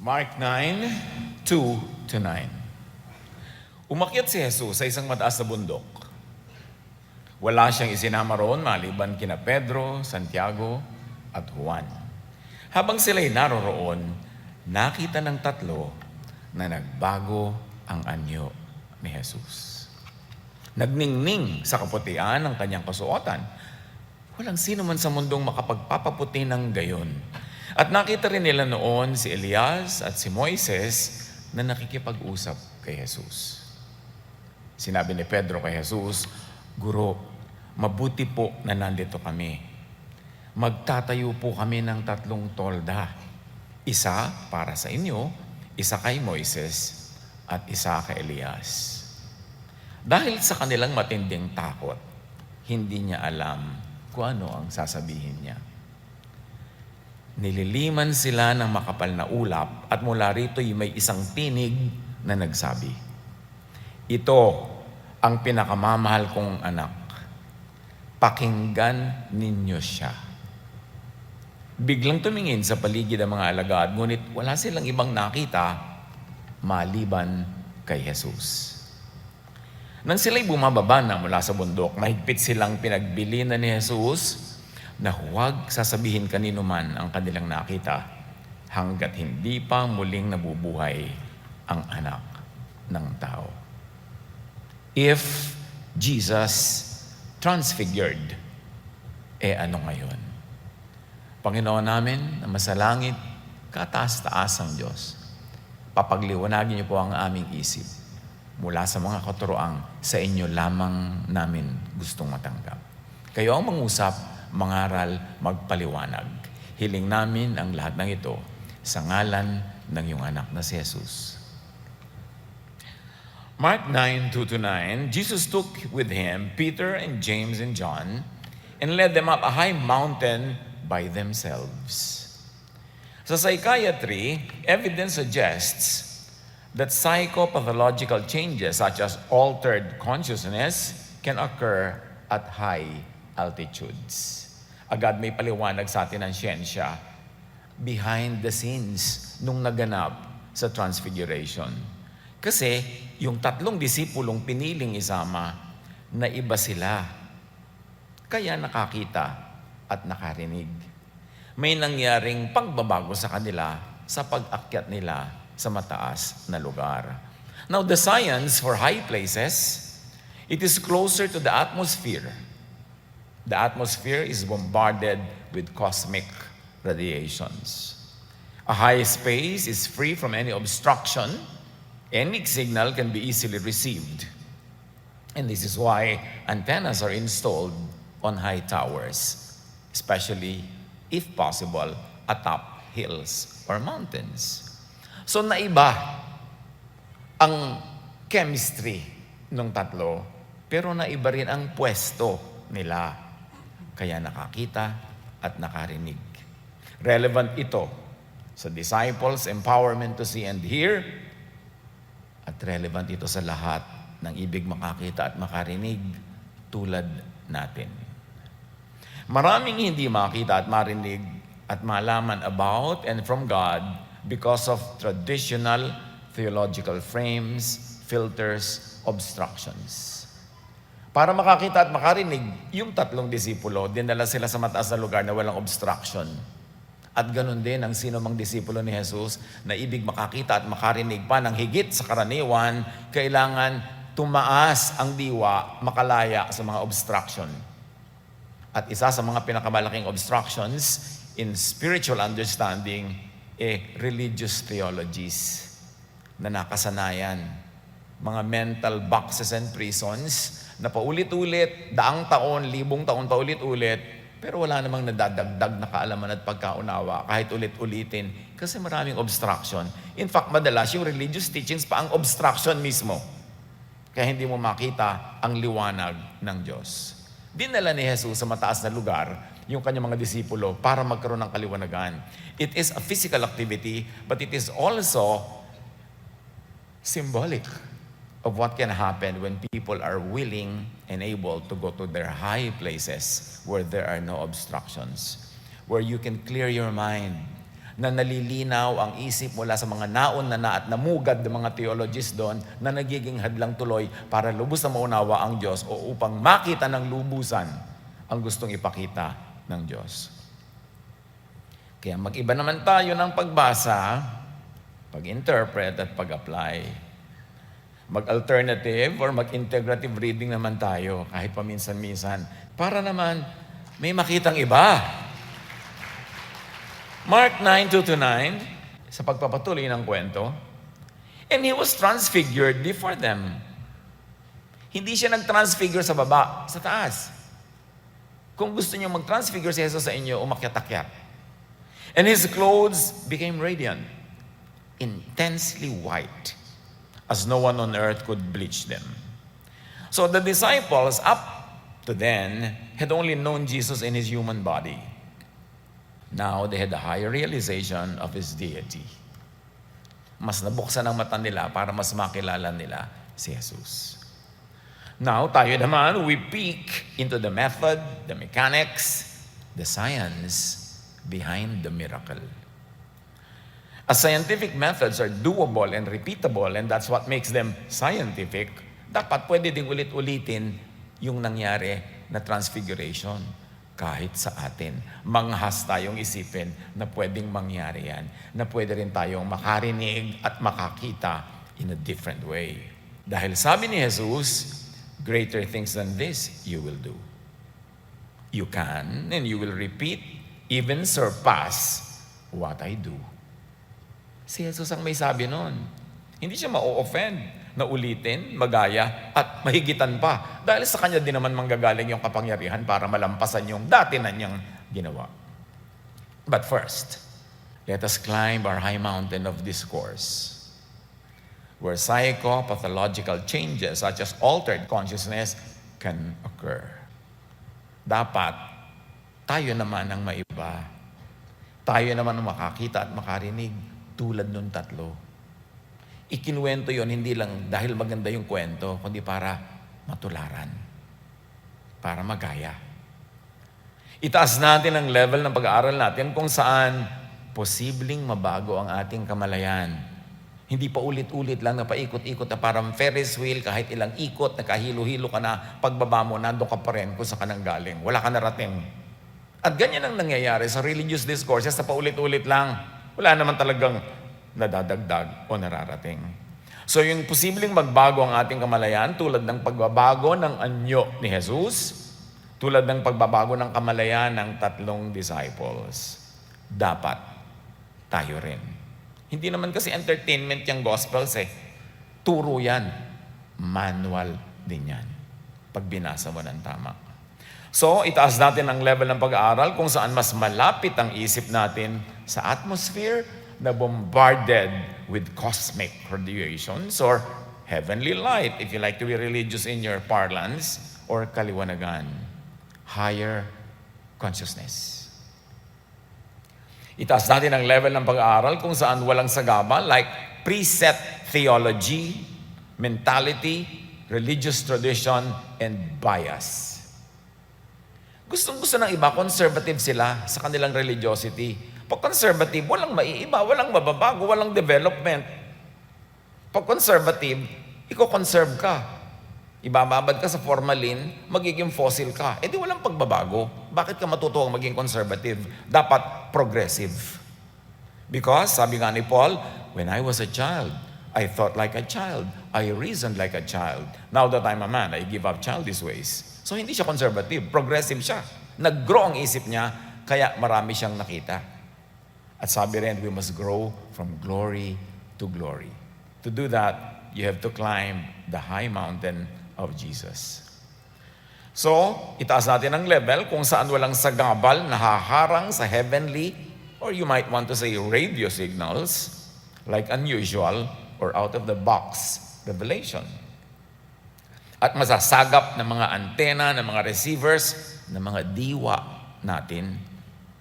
Mark 9:2-9. Umakyat si Jesus sa isang mataas na bundok. Wala siyang isinama roon maliban kina Pedro, Santiago, at Juan. Habang sila'y naroroon, nakita ng tatlo na nagbago ang anyo ni Jesus. Nagningning sa kaputian ng kanyang kasuotan. Walang sino man sa mundong makapagpapaputi ng gayon. At nakita rin nila noon si Elias at si Moises na nakikipag-usap kay Jesus. Sinabi ni Pedro kay Jesus, "Guro, mabuti po na nandito kami. Magtatayo po kami ng 3 tolda. Isa para sa inyo, isa kay Moises, at isa kay Elias." Dahil sa kanilang matinding takot, hindi niya alam kung ano ang sasabihin niya. Nililiman sila ng makapal na ulap at mula rito'y may isang tinig na nagsabi, "Ito ang pinakamamahal kong anak. Pakinggan ninyo siya." Biglang tumingin sa paligid ang mga alagad, ngunit wala silang ibang nakita maliban kay Jesus. Nang sila'y bumababa na mula sa bundok, mahigpit silang pinagbilinan ni Jesus na huwag sasabihin kanino man ang kanilang nakita hanggat hindi pa muling nabubuhay ang anak ng tao. If Jesus transfigured, ano ngayon? Panginoon namin na masalangit, kataas-taas ang Diyos, papagliwanagin niyo po ang aming isip. Mula sa mga katuroang sa inyo lamang namin gustong matanggap. Kayo ang mangusap, mangaral, magpaliwanag. Hiling namin ang lahat ng ito sa ngalan ng iyong anak na si Jesus. Mark 9:2-9, Jesus took with him Peter and James and John and led them up a high mountain by themselves. Sa psychiatry, evidence suggests that psychopathological changes such as altered consciousness can occur at high altitudes. Agad may paliwanag sa atin ng siyensya behind the scenes nung naganap sa Transfiguration. Kasi yung 3 disipulong piniling isama, na iba sila. Kaya nakakita at nakarinig. May nangyaring pagbabago sa kanila sa pag-akyat nila sa mataas na lugar. Now, the science for high places, it is closer to the atmosphere. The atmosphere is bombarded with cosmic radiations. A high space is free from any obstruction. Any signal can be easily received. And this is why antennas are installed on high towers, especially, if possible, atop hills or mountains. So naiba ang chemistry ng 3, pero naiba rin ang pwesto nila. Kaya nakakita at nakarinig. Relevant ito sa disciples' empowerment to see and hear, at relevant ito sa lahat ng ibig makakita at makarinig tulad natin. Maraming hindi makita at marinig at malaman about and from God because of traditional theological frames, filters, obstructions. Para makakita at makarinig, yung 3 disipulo, dinala sila sa mataas na lugar na walang obstruction. At ganun din ang sino mang disipulo ni Jesus na ibig makakita at makarinig pa ng higit sa karaniwan, kailangan tumaas ang diwa, makalaya sa mga obstruction. At isa sa mga pinakamalaking obstructions in spiritual understanding, religious theologies na nakasanayan. Mga mental boxes and prisons na paulit-ulit, 100 taon, 1000 taon paulit-ulit, pero wala namang nadadagdag na kaalaman at pagkaunawa kahit ulit-ulitin kasi maraming obstruction. In fact, madalas yung religious teachings pa ang obstruction mismo. Kaya hindi mo makita ang liwanag ng Diyos. Dinala ni Jesus sa mataas na lugar yung kanyang mga disipulo para magkaroon ng kaliwanagan. It is a physical activity, but it is also symbolic of what can happen when people are willing and able to go to their high places where there are no obstructions, where you can clear your mind, na nalilinaw ang isip mula sa mga naon na at namugad ng mga theologists doon na nagiging hadlang tuloy para lubos na maunawa ang Diyos o upang makita ng lubusan ang gustong ipakita ng Diyos. Kaya mag-iba naman tayo ng pagbasa, pag-interpret at pag-apply. Mag-alternative or mag-integrative reading naman tayo kahit paminsan-minsan para naman may makitang iba. Mark 9:2-9, sa pagpapatuloy ng kwento, and he was transfigured before them. Hindi siya nag-transfigure sa baba, sa taas. Kung gusto niyo mag-transfigure si Jesus sa inyo, umakyat-akyat. And his clothes became radiant, intensely white, as no one on earth could bleach them. So the disciples, up to then, had only known Jesus in his human body. Now, they had a higher realization of his deity. Mas nabuksan ang mata nila para mas makilala nila si Jesus. Now, tayo naman, we peek into the method, the mechanics, the science behind the miracle. As scientific methods are doable and repeatable, and that's what makes them scientific, dapat pwede ding ulit-ulitin yung nangyari na transfiguration. Kahit sa atin, manghas tayong isipin na pwedeng mangyari yan, na pwede rin tayong makarinig at makakita in a different way. Dahil sabi ni Jesus, greater things than this you will do. You can and you will repeat, even surpass what I do. Si Jesus ang may sabi nun. Hindi siya ma-offend na ulitin, magaya, at mahigitan pa. Dahil sa kanya din naman manggagaling yung kapangyarihan para malampasan yung dati na niyang ginawa. But first, let us climb our high mountain of discourse, where psychopathological changes such as altered consciousness can occur. Dapat, tayo naman ang maiba. Tayo naman ang makakita at makarinig tulad nung tatlo. Ikinuwento yon hindi lang dahil maganda yung kwento, kundi para matularan, para magaya. Itaas natin ang level ng pag-aaral natin kung saan posibleng mabago ang ating kamalayan. Hindi pa ulit-ulit lang na paikot-ikot na parang Ferris wheel, kahit ilang ikot, nakahilo-hilo ka na, pagbaba mo, nandun ka pa rin kung saan ka nang galing. Wala ka narating. At ganyan ang nangyayari sa religious discourses na paulit-ulit lang. Wala naman talagang nadadagdag o nararating. So yung posibleng magbago ang ating kamalayan tulad ng pagbabago ng anyo ni Jesus, tulad ng pagbabago ng kamalayan ng tatlong disciples, dapat tayo rin. Hindi naman kasi entertainment yung gospels eh. Turo yan. Manual din yan. Pag binasa mo ng tama. So, itaas natin ang level ng pag-aaral kung saan mas malapit ang isip natin sa atmosphere na bombarded with cosmic radiations or heavenly light, if you like to be religious in your parlance, or kaliwanagan, higher consciousness. Itaas natin ang level ng pag-aaral kung saan walang sagabal like preset theology, mentality, religious tradition, and bias. Gustong-gusto ng iba, conservative sila sa kanilang religiosity. Pag conservative, walang maiiba, walang mababago, walang development. Pag conservative, iko-conserve ka. Ibababad ka sa formalin, magiging fossil ka. Eh di walang pagbabago. Bakit ka matutuwang maging conservative? Dapat progressive. Because, sabi nga ni Paul, when I was a child, I thought like a child. I reasoned like a child. Now that I'm a man, I give up childish ways. So hindi siya conservative, progressive siya. Nag-grow ang isip niya, kaya marami siyang nakita. At sabi rin, we must grow from glory to glory. To do that, you have to climb the high mountain of Jesus. So, itaas natin ang level kung saan walang sagabal na haharang sa heavenly, or you might want to say radio signals, like unusual or out-of-the-box revelation. At masasagap ng mga antena, ng mga receivers, ng mga diwa natin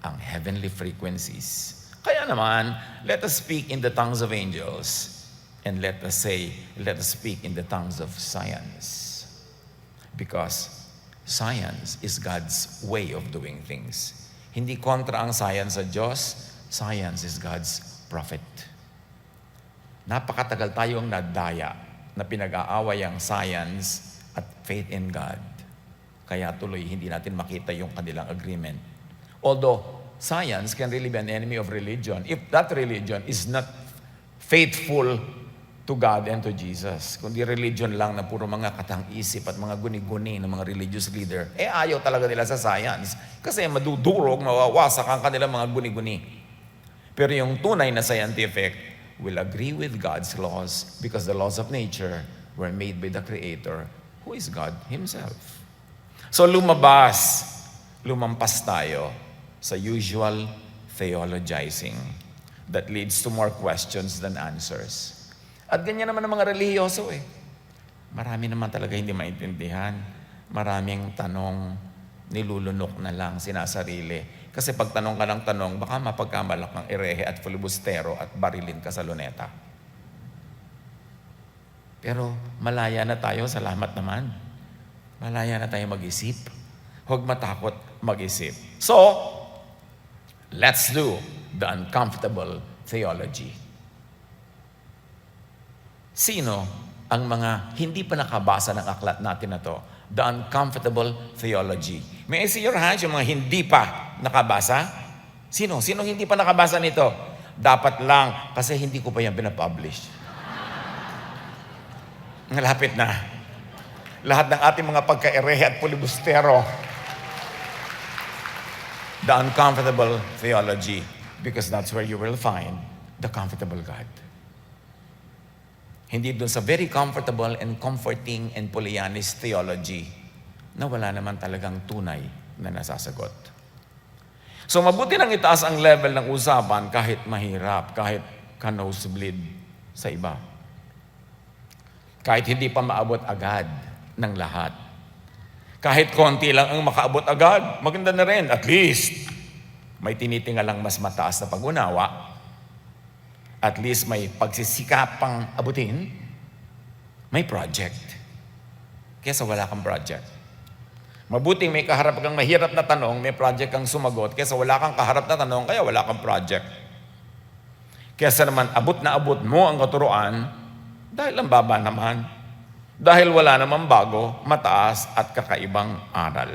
ang heavenly frequencies. Kaya naman, let us speak in the tongues of angels and let us speak in the tongues of science. Because science is God's way of doing things. Hindi kontra ang science sa Diyos. Science is God's prophet. Napakatagal tayong nadaya na pinag-aaway ang science at faith in God. Kaya tuloy hindi natin makita yung kanilang agreement. Although science can really be an enemy of religion if that religion is not faithful to God and to Jesus. Kundi religion lang na puro mga katang-isip at mga guni-guni ng mga religious leader, ayaw talaga nila sa science kasi madudurog, mawawasak ang kanilang mga guni-guni. Pero yung tunay na scientific will agree with God's laws because the laws of nature were made by the Creator, who is God Himself. So lumampas tayo sa usual theologizing that leads to more questions than answers. At ganyan naman ang mga relihiyoso Marami naman talaga hindi maintindihan. Maraming tanong, nilulunok na lang, sinasarili. Kasi pag tanong ka ng tanong, baka mapagkamalak ng erehe at filibustero at barilin ka sa luneta. Pero malaya na tayo, salamat naman. Malaya na tayo mag-isip. Huwag matakot mag-isip. So, let's do the uncomfortable theology. Sino ang mga hindi pa nakabasa ng aklat natin na to? The uncomfortable theology. May I see your hands, yung mga hindi pa nakabasa? Sino? Sino hindi pa nakabasa nito? Dapat lang, kasi hindi ko pa yan pinapublish. Malapit na. Lahat ng ating mga pagka-erehe at pulibustero. The uncomfortable theology. Because that's where you will find the comfortable God. Hindi doon sa very comfortable and comforting and Pollyanist theology na wala naman talagang tunay na nasasagot. So mabuti nang itaas ang level ng usapan kahit mahirap, kahit ka-nosebleed sa iba. Kahit hindi pa maabot agad ng lahat. Kahit konti lang ang makaabot agad, maganda na rin. At least, may tinitingalang mas mataas na pag-unawa. At least may pagsisikapang abutin, may project. Kesa wala kang project. Mabuting may kaharap kang mahirap na tanong, may project kang sumagot, kesa wala kang kaharap na tanong, kaya wala kang project. Kesa naman abot na abot mo ang katuruan, dahil ang baba naman. Dahil wala namang bago, mataas at kakaibang aral.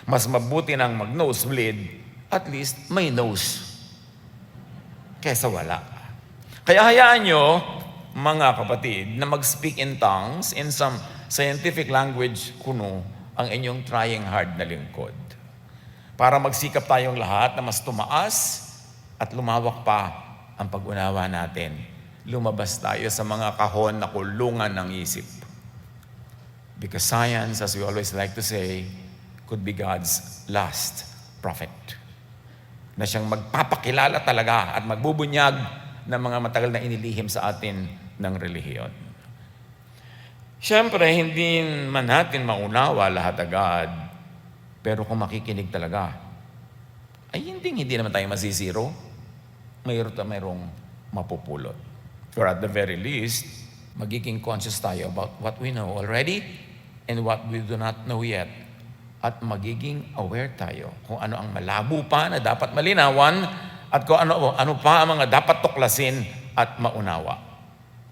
Mas mabuti nang mag-nosebleed, at least may nose. Kesa wala. Kaya hayaan nyo, mga kapatid, na mag-speak in tongues, in some scientific language kuno, ang inyong trying hard na lingkod. Para magsikap tayong lahat na mas tumaas at lumawak pa ang pag-unawa natin. Lumabas tayo sa mga kahon na kulungan ng isip. Because science, as we always like to say, could be God's last prophet. Na siyang magpapakilala talaga at magbubunyag ng mga matagal na inilihim sa atin ng relihiyon. Siyempre, hindi man natin maunawa lahat agad, pero kung makikinig talaga, ay hindi naman tayo masisiro. Mayroong mapupulot. Or at the very least, magiging conscious tayo about what we know already and what we do not know yet. At magiging aware tayo kung ano ang malabo pa na dapat malinawan at kung ano pa ang mga dapat tuklasin at maunawa.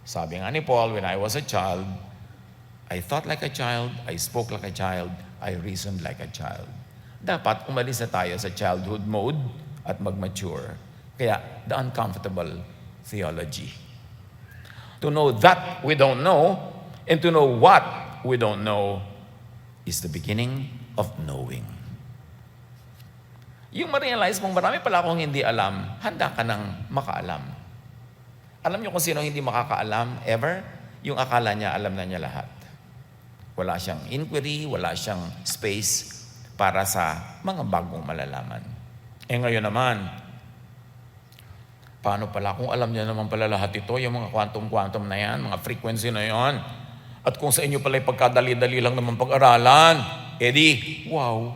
Sabi nga ni Paul, when I was a child, I thought like a child, I spoke like a child, I reasoned like a child. Dapat umalis na tayo sa childhood mode at mag-mature. Kaya, the uncomfortable theology. To know that we don't know, and to know what we don't know, is the beginning of knowing. Yung ma-realize mong marami pala akong hindi alam, handa ka nang makaalam. Alam niyo kung sino hindi makakaalam ever? Yung akala niya, alam na niya lahat. Wala siyang inquiry, wala siyang space para sa mga bagong malalaman. Ngayon naman, paano pala kung alam niya naman pala lahat ito, yung mga quantum na yan, mga frequency na yan, at kung sa inyo pala pagkadali-dali lang naman pag-aralan, edi, wow.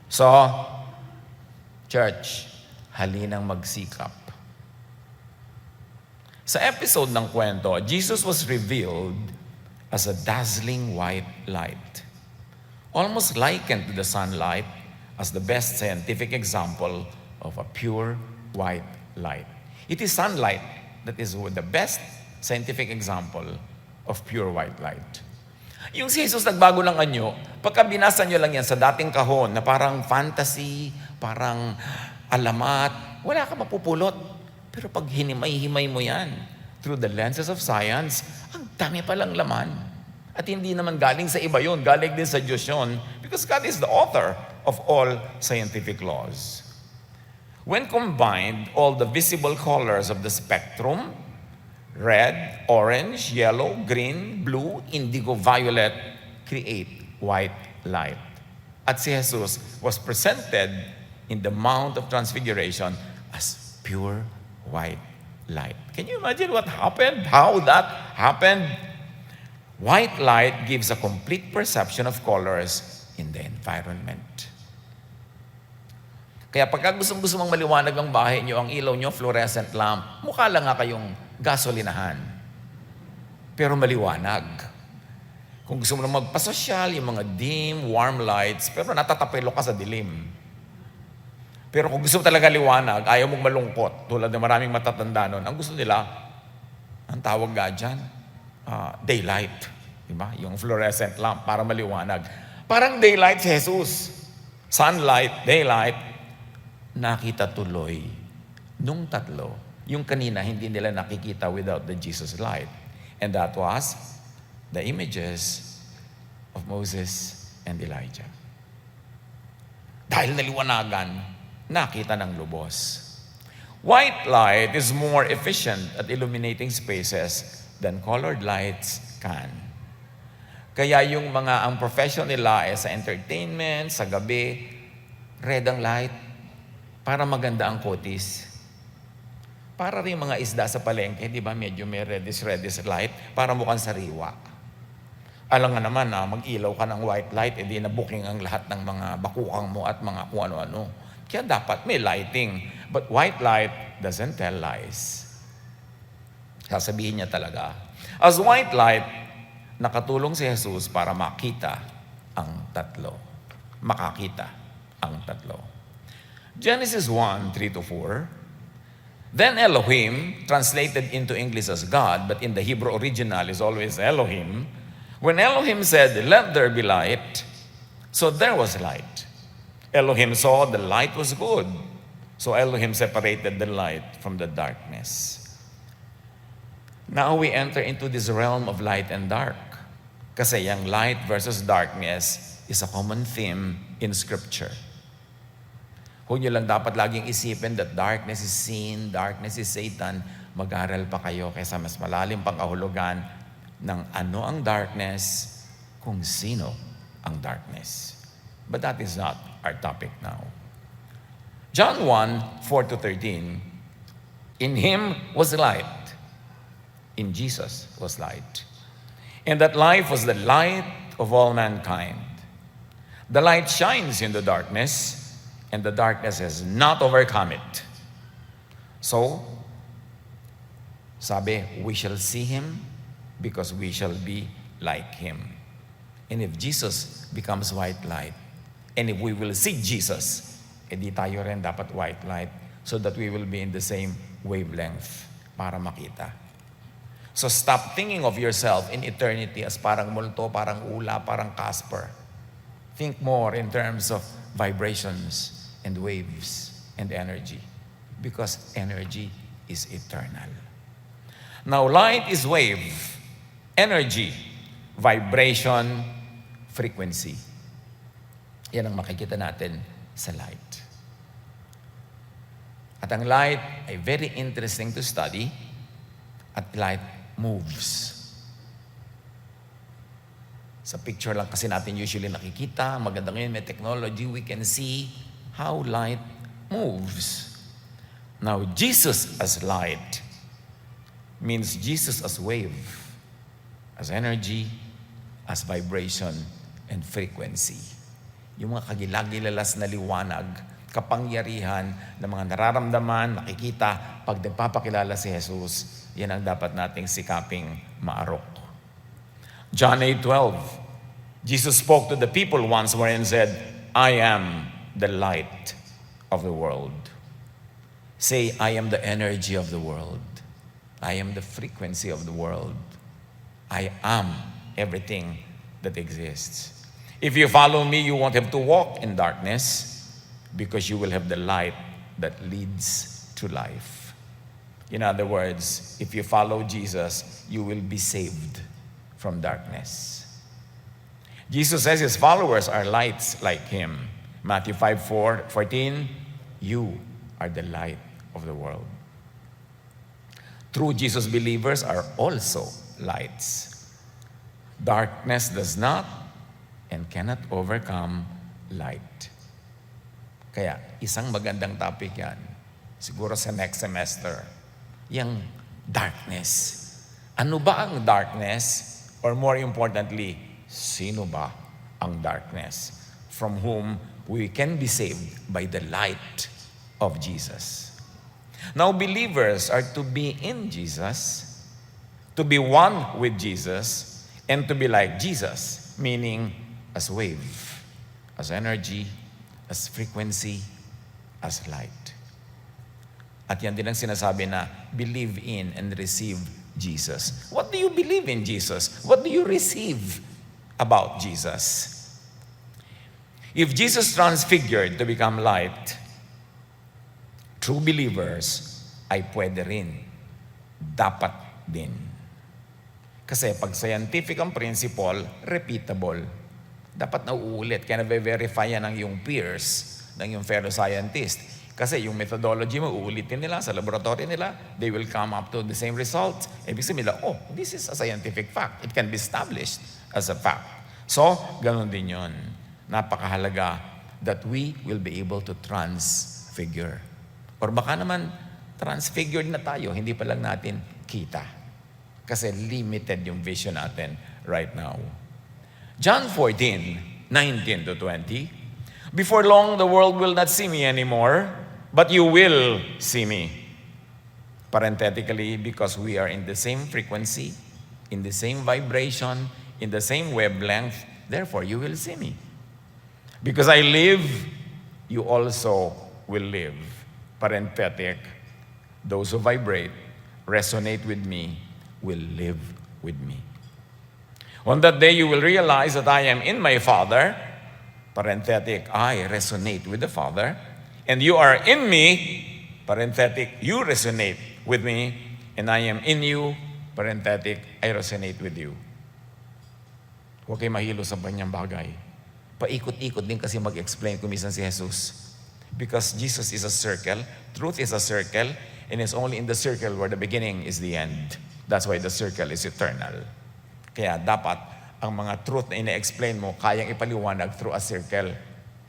So, church, halinang magsikap. Sa episode ng kwento, Jesus was revealed as a dazzling white light, almost likened to the sunlight as the best scientific example of a pure white light. It is sunlight that is the best scientific example of pure white light. Yung si Jesus nagbago ng anyo, pagka binasa nyo lang yan sa dating kahon na parang fantasy, parang alamat, wala ka mapupulot. Pero pag hinimay-himay mo yan, through the lenses of science, ang dami palang laman. At hindi naman galing sa iba yun, galing din sa Diyos yun, because God is the author of all scientific laws. When combined, all the visible colors of the spectrum, red, orange, yellow, green, blue, indigo, violet, create white light. At si Jesus was presented in the Mount of Transfiguration as pure white light. Can you imagine what happened? How that happened? White light gives a complete perception of colors in the environment. Kaya pagka gusto mong maliwanag ang bahay nyo, ang ilaw nyo, fluorescent lamp, mukha lang nga kayong gasolinahan. Pero maliwanag. Kung gusto mo na magpasosyal, yung mga dim, warm lights, pero natatapelo ka sa dilim. Pero kung gusto mo talaga liwanag, ayaw mong malungkot, tulad ng maraming matatanda nun, ang gusto nila, ang tawag nga dyan, daylight. Diba? Yung fluorescent lamp para maliwanag. Parang daylight si Jesus. Sunlight, daylight, nakita tuloy nung tatlo. Yung kanina, hindi nila nakikita without the Jesus light. And that was the images of Moses and Elijah. Dahil naliwanagan, nakita ng lubos. White light is more efficient at illuminating spaces than colored lights can. Kaya yung ang profession nila sa entertainment, sa gabi, red ang light, para maganda ang kotis. Para rin mga isda sa palengke, di ba, medyo may reddish light, para mukhang sariwa. Alam nga naman na mag-ilaw ka ng white light, edi na-booking ang lahat ng mga bakukang mo at mga kung ano-ano. Kaya dapat may lighting. But white light doesn't tell lies. Sasabihin niya talaga. As white light, nakatulong si Jesus para makita ang tatlo. Makakita ang tatlo. Genesis 1, 3-4. Then Elohim, translated into English as God, but in the Hebrew original is always Elohim. When Elohim said, "Let there be light," so there was light. Elohim saw the light was good. So Elohim separated the light from the darkness. Now we enter into this realm of light and dark. Kasi yung light versus darkness is a common theme in Scripture. Huwag nyo lang dapat laging isipin that darkness is sin, darkness is Satan. Mag-aral pa kayo kaysa mas malalim pang kahulugan ng ano ang darkness, kung sino ang darkness. But that is not our topic now. John 1, 4-13, in Him was light. In Jesus was light. And that life was the light of all mankind. The light shines in the darkness, and the darkness has not overcome it. So, sabi, we shall see Him because we shall be like Him. And if Jesus becomes white light, and if we will see Jesus, edi tayo rin dapat white light so that we will be in the same wavelength para makita. So stop thinking of yourself in eternity as parang multo, parang ula, parang Casper. Think more in terms of vibrations and waves and energy, because energy is eternal. Now, light is wave, energy, vibration, frequency. Yan ang makikita natin sa light. At ang light ay very interesting to study, at light moves. Sa picture lang kasi natin usually nakikita, maganda ngayon may technology, we can see how light moves. Now, Jesus as light means Jesus as wave, as energy, as vibration, and frequency. Yung mga kagilagilalas na liwanag, kapangyarihan ng mga nararamdaman, nakikita, pag nagpapakilala si Jesus, yan ang dapat nating sikaping maarok. John 8:12, Jesus spoke to the people once wherein said, I am the light of the world. Say, I am the energy of the world. I am the frequency of the world. I am everything that exists. If you follow me, you won't have to walk in darkness because you will have the light that leads to life. In other words, if you follow Jesus, you will be saved from darkness. Jesus says his followers are lights like him. Matthew 5:14, you are the light of the world. True Jesus believers are also lights. Darkness does not and cannot overcome light. Kaya, isang magandang topic yan. Siguro sa next semester. Yung darkness. Ano ba ang darkness? Or more importantly, sino ba ang darkness? From whom we can be saved by the light of Jesus. Now, believers are to be in Jesus, to be one with Jesus, and to be like Jesus, meaning as wave, as energy, as frequency, as light. At yan din ang sinasabi na believe in and receive Jesus. What do you believe in Jesus? What do you receive about Jesus? If Jesus transfigured to become light, true believers ay pwede rin, dapat din. Kasi pag scientific ang principle, repeatable. Dapat nauulit, kaya na-verify yan ng yung peers, ng yung fellow scientist. Kasi yung methodology mo, uulitin nila sa laboratory nila, they will come up to the same results. Ibig sabihin nila, oh, this is a scientific fact. It can be established as a fact. So, ganun din yun. Napakahalaga that we will be able to transfigure. Or baka naman, transfigured na tayo, hindi pa lang natin kita. Kasi limited yung vision natin right now. John 14:19-20, before long, the world will not see me anymore, but you will see me. Parenthetically, because we are in the same frequency, in the same vibration, in the same wavelength, therefore you will see me. Because I live, you also will live. Parenthetic, those who vibrate, resonate with me, will live with me. On that day, you will realize that I am in my Father, parenthetic, I resonate with the Father, and you are in me, parenthetic, you resonate with me, and I am in you, parenthetic, I resonate with you. Huwag kayo mahilo sa kanyang bagay. Paikot-ikot din kasi mag-explain kumisan si Jesus. Because Jesus is a circle, truth is a circle, and it's only in the circle where the beginning is the end. That's why the circle is eternal. Kaya dapat ang mga truth na ina-explain mo, kayang ipaliwanag through a circle.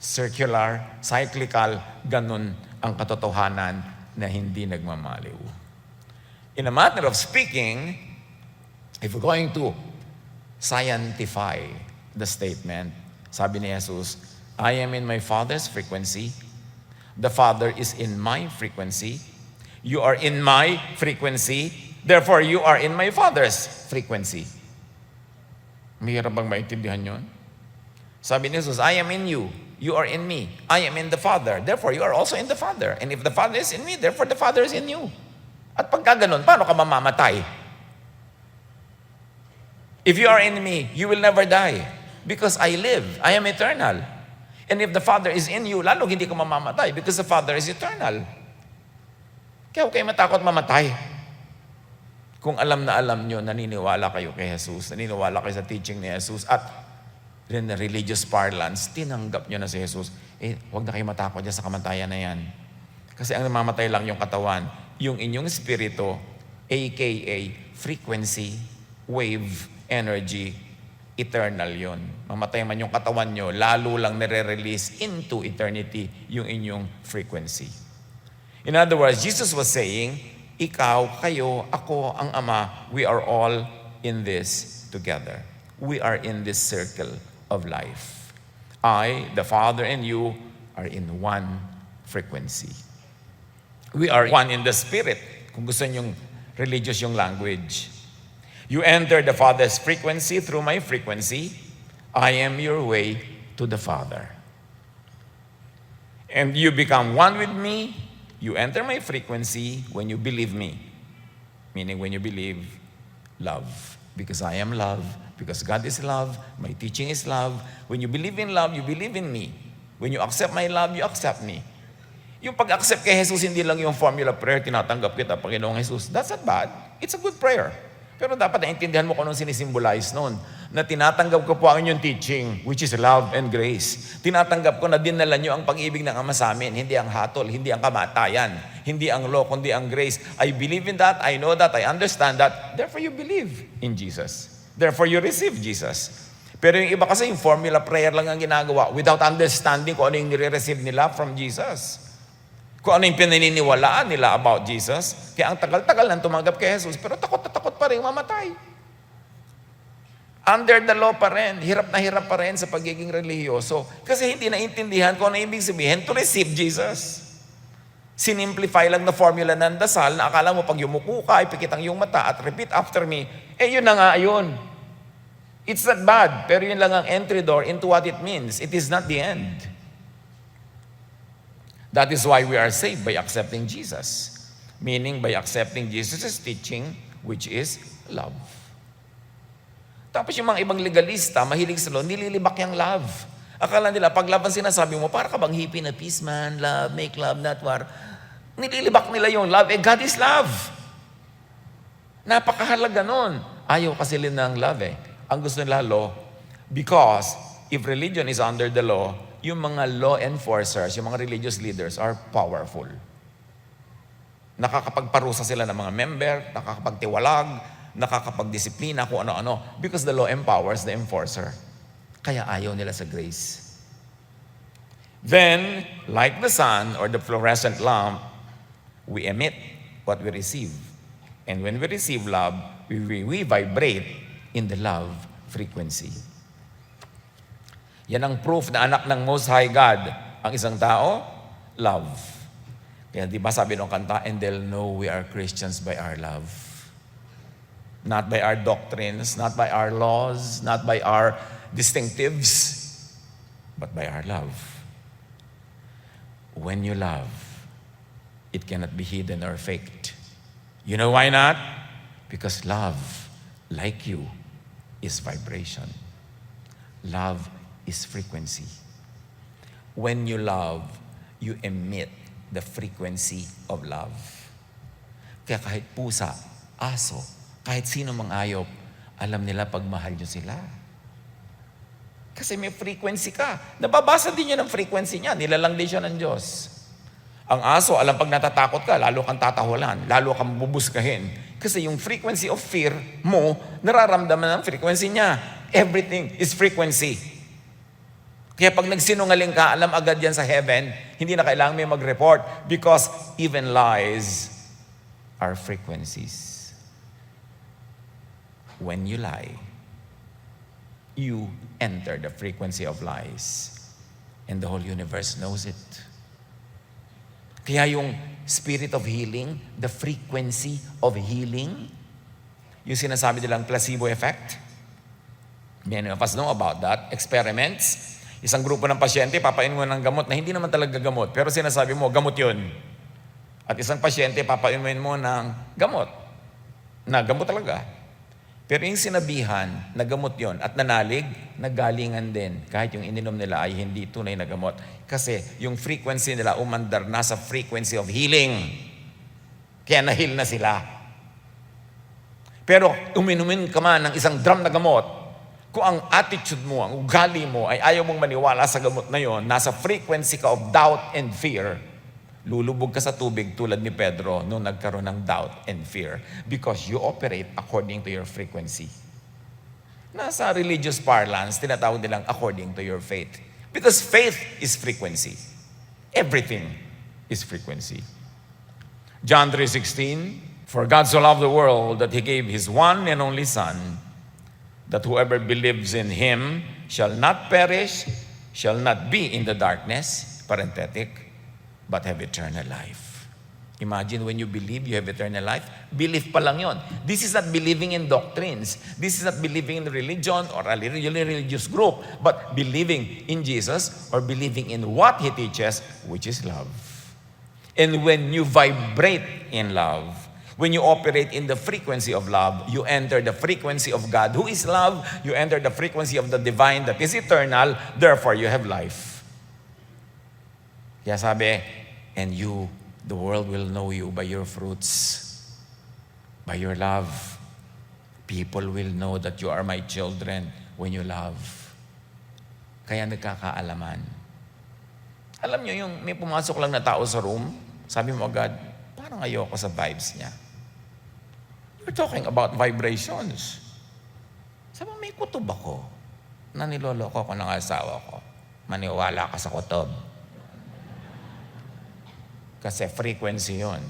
Circular, cyclical, ganun ang katotohanan na hindi nagmamaliw. In a matter of speaking, if we're going to scientify the statement, sabi ni Jesus, I am in my Father's frequency, the Father is in my frequency, you are in my frequency, therefore you are in my Father's frequency. Mahirap bang maintindihan yun? Sabi ni Jesus, I am in you, you are in me, I am in the Father, therefore you are also in the Father. And if the Father is in me, therefore the Father is in you. At pagka ganun, paano ka mamamatay? If you are in me, you will never die. Because I live, I am eternal. And if the Father is in you, lalo hindi ka mamamatay because the Father is eternal. Kaya huwag kayo matakot mamatay. Kung alam na alam nyo, naniniwala kayo kay Jesus, naniniwala kayo sa teaching ni Jesus, at in the religious parlance, tinanggap nyo na si Jesus, huwag na kayo matakot dyan sa kamatayan na yan. Kasi ang namamatay lang yung katawan, yung inyong spirito, aka frequency, wave, energy, eternal yon. Mamatay man yung katawan nyo, lalo lang nire-release into eternity yung inyong frequency. In other words, Jesus was saying, ikaw, kayo, ako, ang Ama, we are all in this together. We are in this circle of life. I, the Father, and you are in one frequency. We are one in the Spirit, kung gusto nyong religious yung language. You enter the Father's frequency through my frequency. I am your way to the Father. And you become one with me. You enter my frequency when you believe me. Meaning when you believe love. Because I am love. Because God is love. My teaching is love. When you believe in love, you believe in me. When you accept my love, you accept me. Yung pag-accept kay Jesus, hindi lang yung formula prayer, tinatanggap kita, Panginoong Jesus. That's not bad. It's a good prayer. Pero dapat naintindihan mo kung anong sinisimbolize noon. Na tinatanggap ko po ang inyong teaching, which is love and grace. Tinatanggap ko na dinala nyo ang pag-ibig ng Ama sa amin. Hindi ang hatol, hindi ang kamatayan, hindi ang law, kundi ang grace. I believe in that, I know that, I understand that. Therefore you believe in Jesus. Therefore you receive Jesus. Pero yung iba kasi yung formula prayer lang ang ginagawa without understanding kung ano yung nire-receive nila from Jesus. Kung ano yung pinaniniwalaan nila about Jesus. Kaya ang tagal-tagal nang tumanggap kay Jesus, pero takot na takot pa rin mamatay. Under the law pa rin, hirap na hirap pa rin sa pagiging relihiyoso. Kasi hindi naintindihan kung ano ibig sabihin to receive Jesus. Sinimplify lang na formula ng dasal na akala mo pag yumuko ka, ipikit ang iyong mata at repeat after me, yun na nga yun. It's not bad, pero yun lang ang entry door into what it means. It is not the end. That is why we are saved by accepting Jesus. Meaning by accepting Jesus' teaching, which is love. Tapos yung mga ibang legalista, mahilig sa law, nililibak yung love. Akala nila, pag love ang sinasabi mo, para ka bang hippie na peace man, love, make love, not war. Nililibak nila yung love. God is love. Napakahalaga nun. Ayaw kasi nila ng love Ang gusto nila law. Because if religion is under the law, yung mga law enforcers, yung mga religious leaders are powerful. Nakakapagparusa sila ng mga member, nakakapagtiwalag, nakakapagdisiplina, kung ano-ano. Because the law empowers the enforcer. Kaya ayaw nila sa grace. Then, like the sun or the fluorescent lamp, we emit what we receive. And when we receive love, we vibrate in the love frequency. Yan ang proof na anak ng Most High God. Ang isang tao, love. Kaya di ba sabi ng kanta, and they'll know we are Christians by our love. Not by our doctrines, not by our laws, not by our distinctives, but by our love. When you love, it cannot be hidden or faked. You know why not? Because love, like you, is vibration. Love is frequency. When you love, you emit the frequency of love. Kaya kahit pusa, aso, kahit sino mang ayop, alam nila pag mahal nyo sila. Kasi may frequency ka. Nababasa din yun ang frequency niya. Nilalang din siya ng Diyos. Ang aso, alam pag natatakot ka, lalo kang tatahulan, lalo kang bubuskahin. Kasi yung frequency of fear mo, nararamdaman ang frequency niya. Everything is frequency. Kaya pag nagsinungaling ka, alam agad yan sa heaven, hindi na kailangan may mag-report because even lies are frequencies. When you lie, you enter the frequency of lies. And the whole universe knows it. Kaya yung spirit of healing, the frequency of healing, yung sinasabi nilang placebo effect, many of us know about that. Experiments, isang grupo ng pasyente, papainom mo ng gamot na hindi naman talaga gamot, pero sinasabi mo, gamot yun. At isang pasyente, papainom mo ng gamot, na gamot talaga. Pero yung sinabihan, na gamot yun, at nanalig, nagalingan din. Kahit yung ininom nila ay hindi tunay na gamot. Kasi yung frequency nila umandar na sa frequency of healing. Kaya na-heal na sila. Pero uminumin ka man ng isang drum na gamot, kung ang attitude mo, ang ugali mo ay ayaw mong maniwala sa gamot na yon, nasa frequency ka of doubt and fear, lulubog ka sa tubig tulad ni Pedro nung nagkaroon ng doubt and fear because you operate according to your frequency. Nasa religious parlance, tinatawag nilang according to your faith. Because faith is frequency. Everything is frequency. John 3:16, for God so loved the world that He gave His one and only Son, that whoever believes in Him shall not perish, shall not be in the darkness, parenthetic, but have eternal life. Imagine when you believe you have eternal life. Belief pa lang yun. This is not believing in doctrines. This is not believing in religion or a religious group, but believing in Jesus or believing in what He teaches, which is love. And when you vibrate in love, when you operate in the frequency of love, you enter the frequency of God, who is love. You enter the frequency of the divine that is eternal. Therefore, you have life. Kaya sabi, and you, the world will know you by your fruits, by your love. People will know that you are my children when you love. Kaya nagkakaalaman. Alam nyo, yung may pumasok lang na tao sa room, sabi mo agad, parang ayoko sa vibes niya. We're talking about vibrations. Sabi mo, may kutob ako na niloloko ko ng asawa ko. Maniwala ka sa kutob. Kasi frequency yon.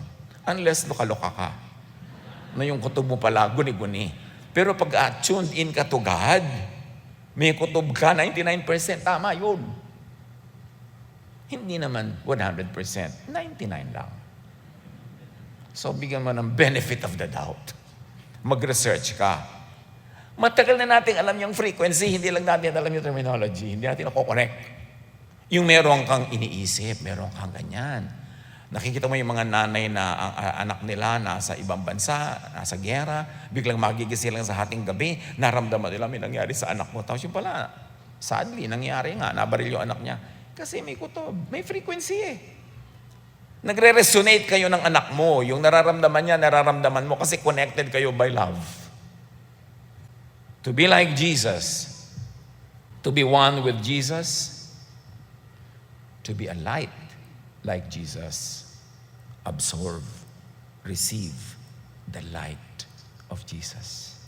Unless luka-luka ka. Na yung kutob mo pala, guni-guni. Pero pag tuned in ka to God, may kutob ka, 99%, tama yun. Hindi naman 100%, 99 lang. So, bigyan mo ng benefit of the doubt. Mag-research ka. Matagal na natin alam yung frequency, hindi lang natin alam yung terminology, hindi natin nako-connect. Yung meron kang iniisip, meron kang ganyan. Nakikita mo yung mga nanay na ang anak nila nasa ibang bansa, nasa giyera, biglang magigising lang sa hating gabi, naramdaman nila may nangyari sa anak mo. Tapos yung pala, sadly, nangyari nga, nabaril yung anak niya. Kasi may kutob, may frequency eh. Nagre-resonate kayo ng anak mo. Yung nararamdaman niya, nararamdaman mo kasi connected kayo by love. To be like Jesus, to be one with Jesus, to be a light like Jesus, absorb, receive the light of Jesus.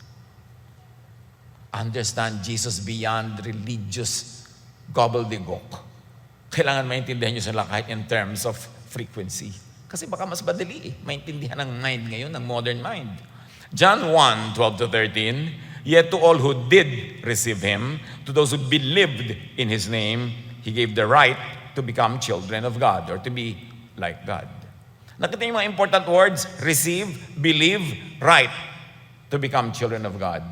Understand Jesus beyond religious gobbledygook. Kailangan maintindihan nyo sila kahit in terms of frequency. Kasi baka mas madali maintindihan ng mind ngayon, ng modern mind. John 1:12-13, yet to all who did receive Him, to those who believed in His name, He gave the right to become children of God or to be like God. Nakita niyo mga important words? Receive, believe, right. To become children of God.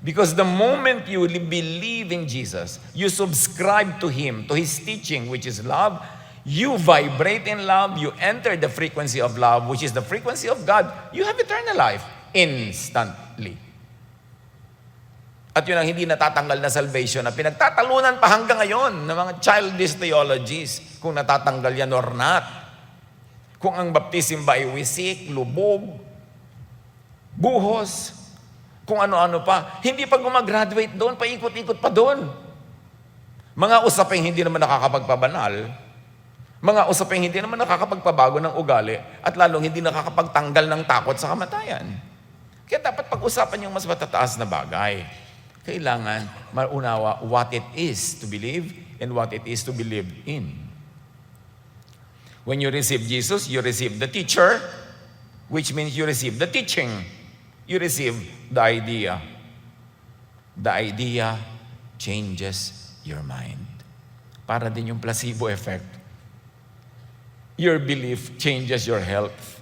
Because the moment you believe in Jesus, you subscribe to Him, to His teaching, which is love, you vibrate in love, you enter the frequency of love, which is the frequency of God, you have eternal life instantly. At yun ang hindi natatanggal na salvation na pinagtatalunan pa hanggang ngayon ng mga childish theologies, kung natatanggal yan or not. Kung ang baptism ba ay wisik, lubog, buhos, kung ano-ano pa. Hindi pa gumagraduate doon, paikot-ikot pa doon. Mga usaping hindi naman nakakapagpabanal, mga usaping hindi naman nakakapagpabago ng ugali, at lalong hindi nakakapagtanggal ng takot sa kamatayan. Kaya dapat pag-usapan yung mas matataas na bagay. Kailangan maunawa what it is to believe and what it is to believe in. When you receive Jesus, you receive the teacher, which means you receive the teaching. You receive the idea. The idea changes your mind. Para din yung placebo effect. Your belief changes your health.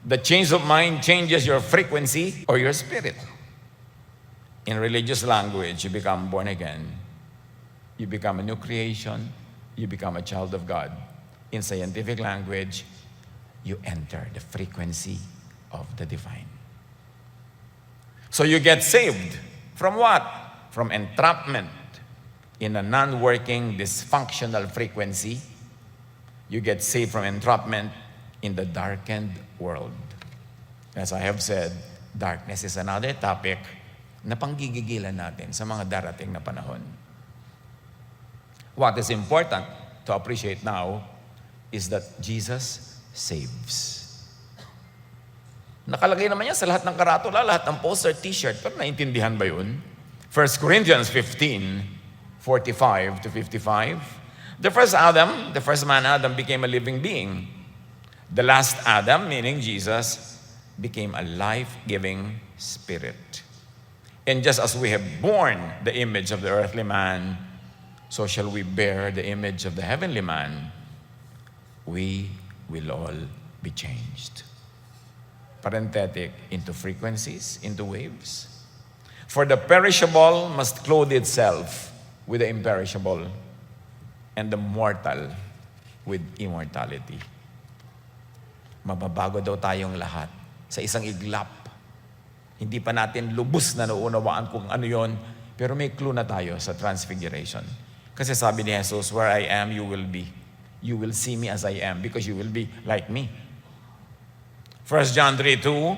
The change of mind changes your frequency or your spirit. In religious language, you become born again. You become a new creation. You become a child of God. In scientific language, you enter the frequency of the divine. So you get saved from what? From entrapment in a non-working, dysfunctional frequency. You get saved from entrapment in the darkened world. As I have said, darkness is another topic na panggigigilan natin sa mga darating na panahon. What is important to appreciate now is that Jesus saves. Nakalagay naman yan sa lahat ng karatula, lahat ng poster, t-shirt, pero naintindihan ba yun? 1 Corinthians 15:45-55. The first man Adam became a living being. The last Adam, meaning Jesus, became a life-giving spirit. And just as we have borne the image of the earthly man, so shall we bear the image of the heavenly man. We will all be changed. Parenthetic, into frequencies, into waves. For the perishable must clothe itself with the imperishable, and the mortal with immortality. Mababago daw tayong lahat sa isang iglap. Hindi pa natin lubos na naunawaan kung ano yon, pero may clue na tayo sa transfiguration. Kasi sabi ni Jesus, where I am, you will be. You will see me as I am because you will be like me. 1 John 3:2,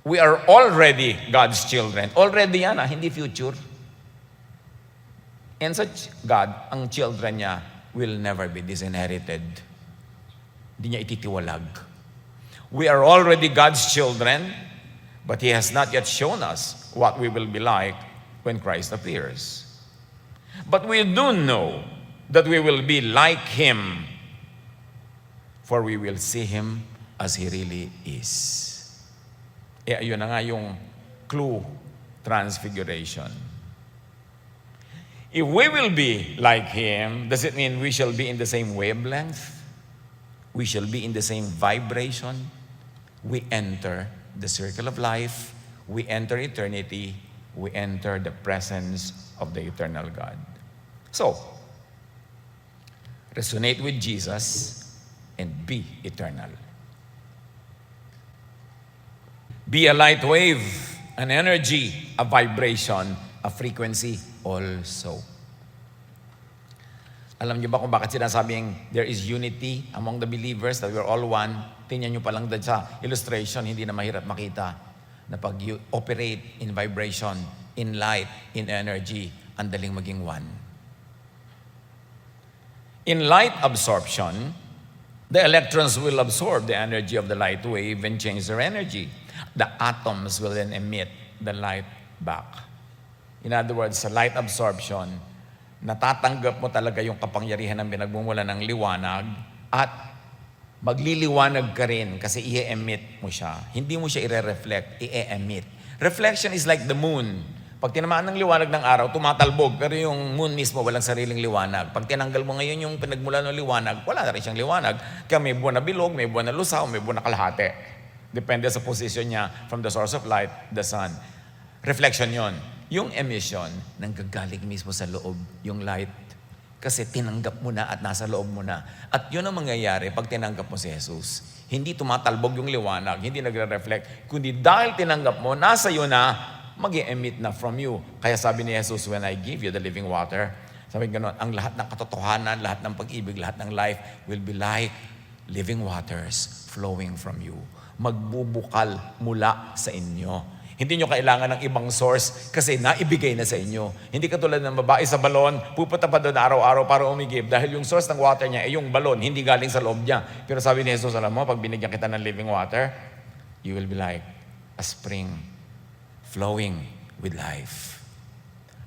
we are already God's children. Already yan, hindi future. And such God, ang children niya will never be disinherited. Hindi niya ititiwalag. We are already God's children, but He has not yet shown us what we will be like when Christ appears. But we do know that we will be like Him, for we will see Him as He really is. Ayun na nga yung clue, transfiguration. If we will be like Him, does it mean we shall be in the same wavelength? We shall be in the same vibration? We enter the circle of life, we enter eternity, we enter the presence of the eternal God. So, resonate with Jesus and be eternal. Be a light wave, an energy, a vibration, a frequency also. Alam niyo ba kung bakit sinasabing there is unity among the believers, that we're all one? Tingnan niyo pa lang doon sa illustration, hindi na mahirap makita na pag you operate in vibration, in light, in energy, ang daling maging one. In light absorption, the electrons will absorb the energy of the light wave and change their energy. The atoms will then emit the light back. In other words, sa light absorption, natatanggap mo talaga yung kapangyarihan ng pinagmumula ng liwanag at magliliwanag ka rin kasi i-emit mo siya. Hindi mo siya i-reflect, i-emit. Reflection is like the moon. Pag tinamaan ng liwanag ng araw, tumatalbog, pero yung moon mismo walang sariling liwanag. Pag tinanggal mo ngayon yung pinagmula ng liwanag, wala na rin siyang liwanag. Kaya may buwan na bilog, may buwan na lusaw, may buwan na kalahati. Depende sa position niya from the source of light, the sun. Reflection yon. Yung emission, nanggagaling mismo sa loob, yung light. Kasi tinanggap mo na at nasa loob mo na. At yun ang mangyayari pag tinanggap mo si Jesus. Hindi tumatalbog yung liwanag, hindi nagre-reflect. Kundi dahil tinanggap mo, nasa iyo na, mag-i-emit na from you. Kaya sabi ni Jesus, when I give you the living water, sabi gano'n, ang lahat ng katotohanan, lahat ng pag-ibig, lahat ng life will be like living waters flowing from you. Magbubukal mula sa inyo. Hindi nyo kailangan ng ibang source kasi naibigay na sa inyo. Hindi katulad ng babae sa balon, pupunta pa doon araw-araw para umigib dahil yung source ng water niya ay yung balon, hindi galing sa loob niya. Pero sabi ni Jesus, alam mo, pag binigyan kita ng living water, you will be like a spring flowing with life.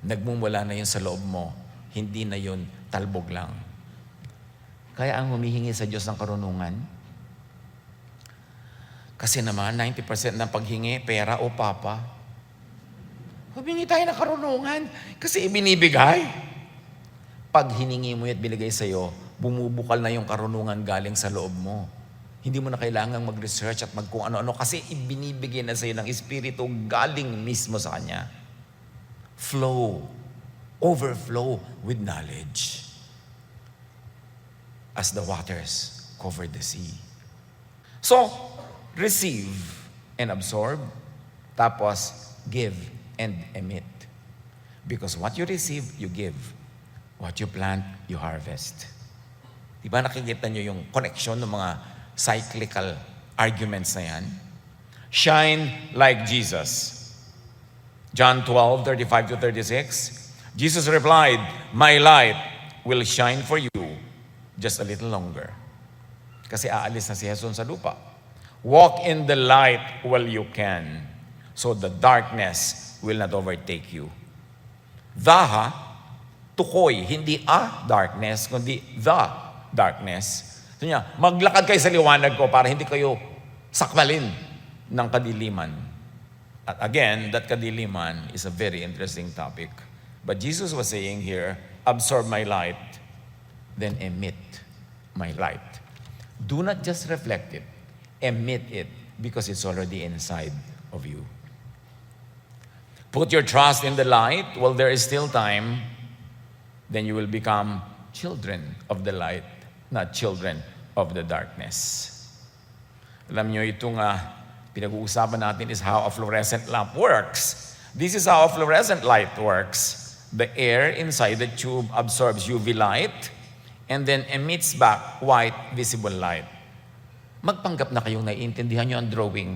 Nagmumula na yun sa loob mo, hindi na yun talbog lang. Kaya ang humihingi sa Diyos ng karunungan, kasi naman, 90% ng paghingi, pera o papa. Humingi tayo ng karunungan kasi ibinibigay. Pag hiningi mo at binigay sa'yo, bumubukal na yung karunungan galing sa loob mo. Hindi mo na kailangang mag-research at kung ano-ano kasi ibinibigay na sa'yo ng Espiritu galing mismo sa Kanya. Flow, overflow with knowledge as the waters cover the sea. So, receive and absorb, tapos give and emit. Because what you receive, you give. What you plant, you harvest. Di ba nakikita nyo yung connection ng mga cyclical arguments na yan? Shine like Jesus. John 12:35-36. Jesus replied, my light will shine for you just a little longer. Kasi aalis na si Jesus sa lupa. Walk in the light while you can, so the darkness will not overtake you. The, tukoy, hindi a darkness, kundi the darkness. So niya, maglakad kayo sa liwanag ko para hindi kayo sakmalin ng kadiliman. At again, that kadiliman is a very interesting topic. But Jesus was saying here, absorb my light, then emit my light. Do not just reflect it. Emit it because it's already inside of you. Put your trust in the light while there is still time, then you will become children of the light, not children of the darkness. Alam nyo, itong pinag-uusapan natin is how a fluorescent lamp works. This is how a fluorescent light works. The air inside the tube absorbs UV light and then emits back white visible light. Magpanggap na kayong naiintindihan nyo ang drawing.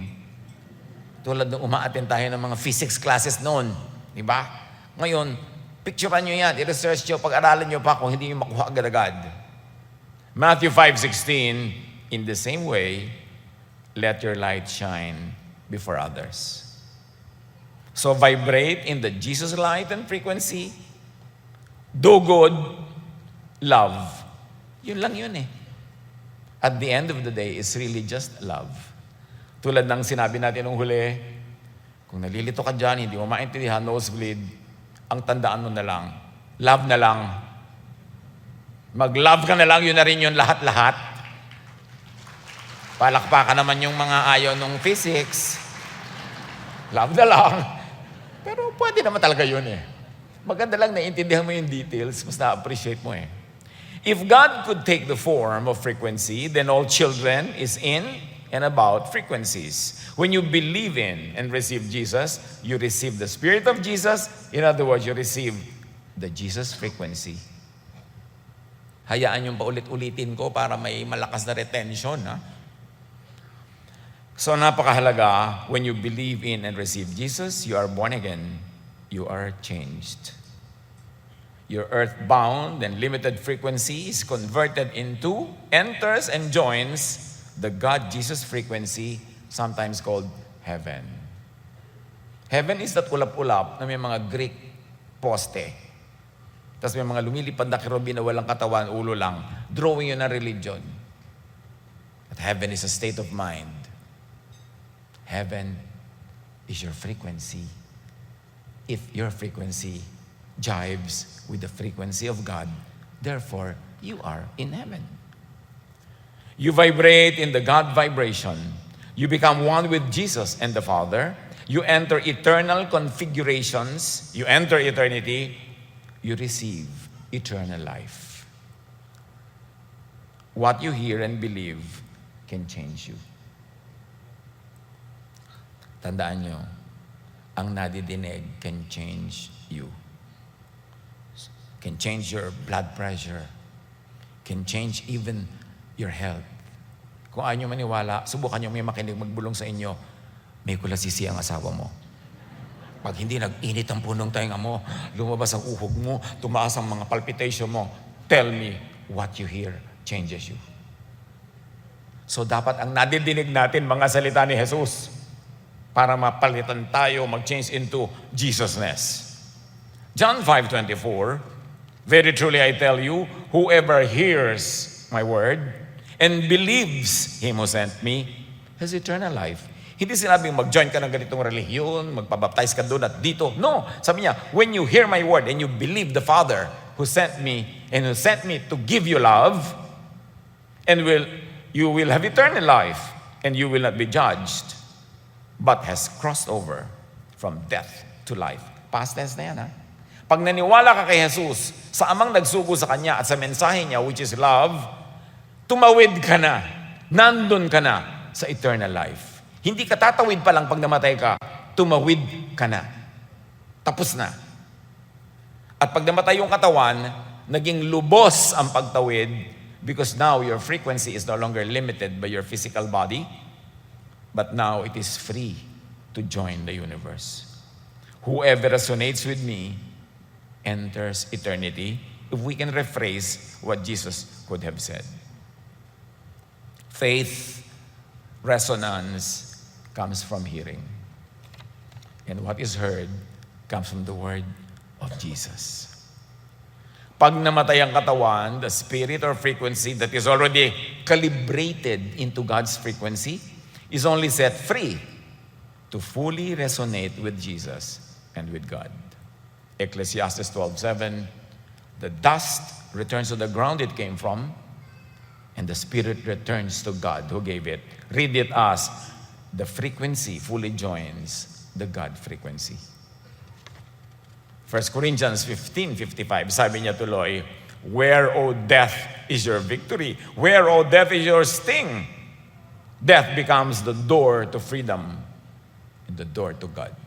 Tulad nung umaattend tayo ng mga physics classes noon. Di ba? Ngayon, picturean nyo yan, i-research nyo, pag-aralan nyo pa kung hindi nyo makuha agad-agad. Matthew 5:16, in the same way, let your light shine before others. So vibrate in the Jesus light and frequency. Do good, love. Yun lang yun eh. At the end of the day, it's really just love. Tulad ng sinabi natin nung huli, kung nalilito ka dyan, hindi mo maintindihan, nosebleed, ang tandaan mo na lang, love na lang. Mag-love ka na lang, yun na rin yun lahat-lahat. Palakpakan naman yung mga ayaw ng physics. Love na lang. Pero pwede naman talaga yun eh. Maganda lang naiintindihan mo yung details, mas na-appreciate mo eh. If God could take the form of frequency, then all children is in and about frequencies. When you believe in and receive Jesus, you receive the Spirit of Jesus. In other words, you receive the Jesus frequency. Hayaan yung paulit-ulitin ko para may malakas na retention, ha? So napakahalaga, when you believe in and receive Jesus, you are born again, you are changed. Your earthbound and limited frequency is converted into, enters and joins the God-Jesus frequency, sometimes called heaven. Heaven is that ulap-ulap na may mga Greek poste. Tapos may mga lumilipad na kerubin na walang katawan, ulo lang. Drawing yun ng religion. But heaven is a state of mind. Heaven is your frequency. If your frequency jives with the frequency of God, therefore, you are in heaven. You vibrate in the God vibration. You become one with Jesus and the Father. You enter eternal configurations. You enter eternity. You receive eternal life. What you hear and believe can change you. Tandaan nyo, ang nadidinig can change you. Can change your blood pressure. Can change even your health. Kung ayaw nyo maniwala, subukan nyo may makinig magbulong sa inyo, may kulasisi ang asawa mo. Pag hindi nag-init ang punong tainga mo, lumabas ang uhog mo, tumaas ang mga palpitation mo, tell me what you hear changes you. So dapat ang nadidinig natin mga salita ni Jesus para mapalitan tayo, mag-change into Jesusness. John 5:24, very truly I tell you, whoever hears my word and believes Him who sent me has eternal life. Hindi sinabing mag-join ka ng ganitong relihiyon, magpabaptize ka doon at dito. No, sabi niya, when you hear my word and you believe the Father who sent me and who sent me to give you love, and you will have eternal life and you will not be judged, but has crossed over from death to life. Past tense na yan, ha? Pag naniwala ka kay Jesus, sa amang nagsugo sa Kanya at sa mensahe Niya, which is love, tumawid ka na, nandun ka na sa eternal life. Hindi ka tatawid pa lang pag namatay ka, tumawid ka na. Tapos na. At pag namatay yung katawan, naging lubos ang pagtawid because now your frequency is no longer limited by your physical body, but now it is free to join the universe. Whoever resonates with me enters eternity, if we can rephrase what Jesus could have said. Faith, resonance, comes from hearing. And what is heard comes from the word of Jesus. Pag namatay ang katawan, the spirit or frequency that is already calibrated into God's frequency is only set free to fully resonate with Jesus and with God. Ecclesiastes 12:7, the dust returns to the ground it came from, and the spirit returns to God who gave it. Read it as, the frequency fully joins the God frequency. 1 Corinthians 15:55, sabi niya tuloy, where, O death, is your victory? Where, O death, is your sting? Death becomes the door to freedom and the door to God.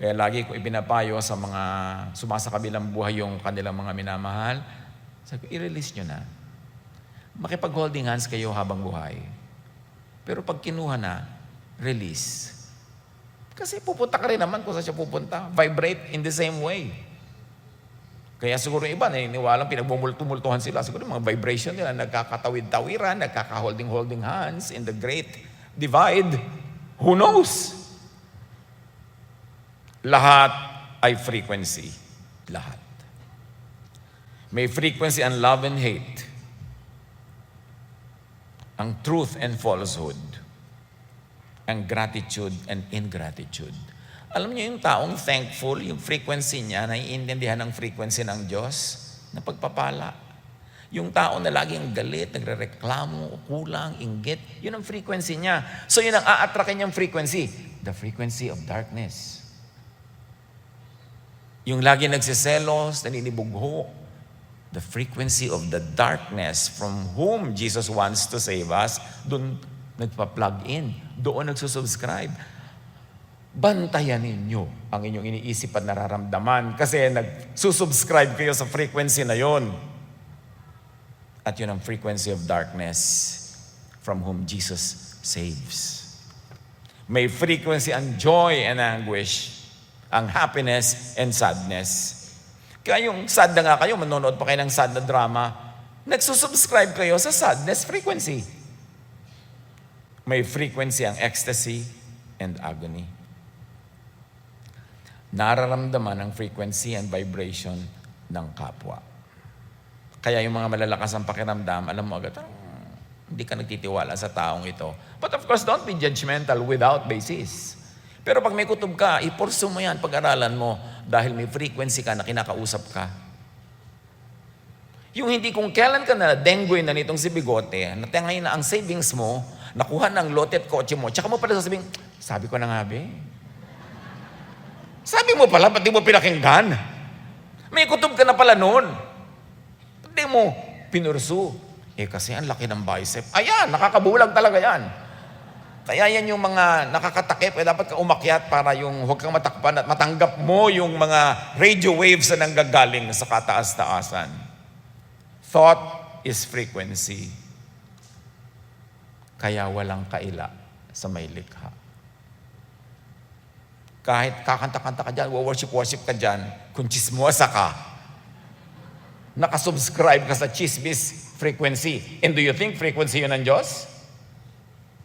Kaya lagi ko ipinapayo sa mga sumasakabilang buhay yung kanilang mga minamahal, sabi ko, i-release nyo na. Makipag-holding hands kayo habang buhay. Pero pag kinuha na, release. Kasi pupunta ka rin naman kung saan siya pupunta. Vibrate in the same way. Kaya siguro yung iba, naniniwalang pinagbumultumultuhan sila. Siguro mga vibration nila, nagkakatawid-tawiran, nagkaka-holding hands in the great divide. Who knows? Lahat ay frequency. Lahat. May frequency ang love and hate. Ang truth and falsehood. Ang gratitude and ingratitude. Alam niyo yung taong thankful, yung frequency niya, naiintindihan ng frequency ng Diyos na pagpapala. Yung tao na laging galit, nagrereklamo, kulang, inggit, yun ang frequency niya. So yun ang a-attract niyang frequency. The frequency of darkness. Yung lagi nagsiselos, naninibugho. The frequency of the darkness from whom Jesus wants to save us, doon nagpa-plug in, doon nagsusubscribe. Bantayan ninyo ang inyong iniisip at nararamdaman kasi nagsusubscribe kayo sa frequency na yon. At yun ang frequency of darkness from whom Jesus saves. May frequency ang joy and anguish, ang happiness and sadness. Kaya yung sad na nga kayo, manonood pa kayo ng sad na drama, nagsusubscribe kayo sa sadness frequency. May frequency ang ecstasy and agony. Nararamdaman ang frequency and vibration ng kapwa. Kaya yung mga malalakas ang pakiramdam, alam mo agad, hindi ka nagtitiwala sa taong ito. But of course, don't be judgmental without basis. Pero pag may kutob ka, ipursu mo yan, pag-aralan mo, dahil may frequency ka na kinakausap ka. Yung hindi kung kailan ka na dengue na nitong si Bigote, natangay na ang savings mo, nakuha ng lote at kotse mo, tsaka mo pala sasabihin, sabi ko na nga be. Sabi mo pala, ba't di mo pinakinggan? May kutob ka na pala noon. Ba't di mo pinursu? Kasi ang laki ng bicep. Ayan, nakakabulag talaga yan. Kaya yan yung mga nakakatakip, dapat ka umakyat para yung huwag kang matakpan at matanggap mo yung mga radio waves na nanggagaling sa kataas-taasan. Thought is frequency. Kaya walang kaila sa may likha. Kahit kakanta-kanta ka dyan, worship ka dyan, kung chismosa ka, nakasubscribe ka sa chismis frequency. And do you think frequency yun ng Diyos?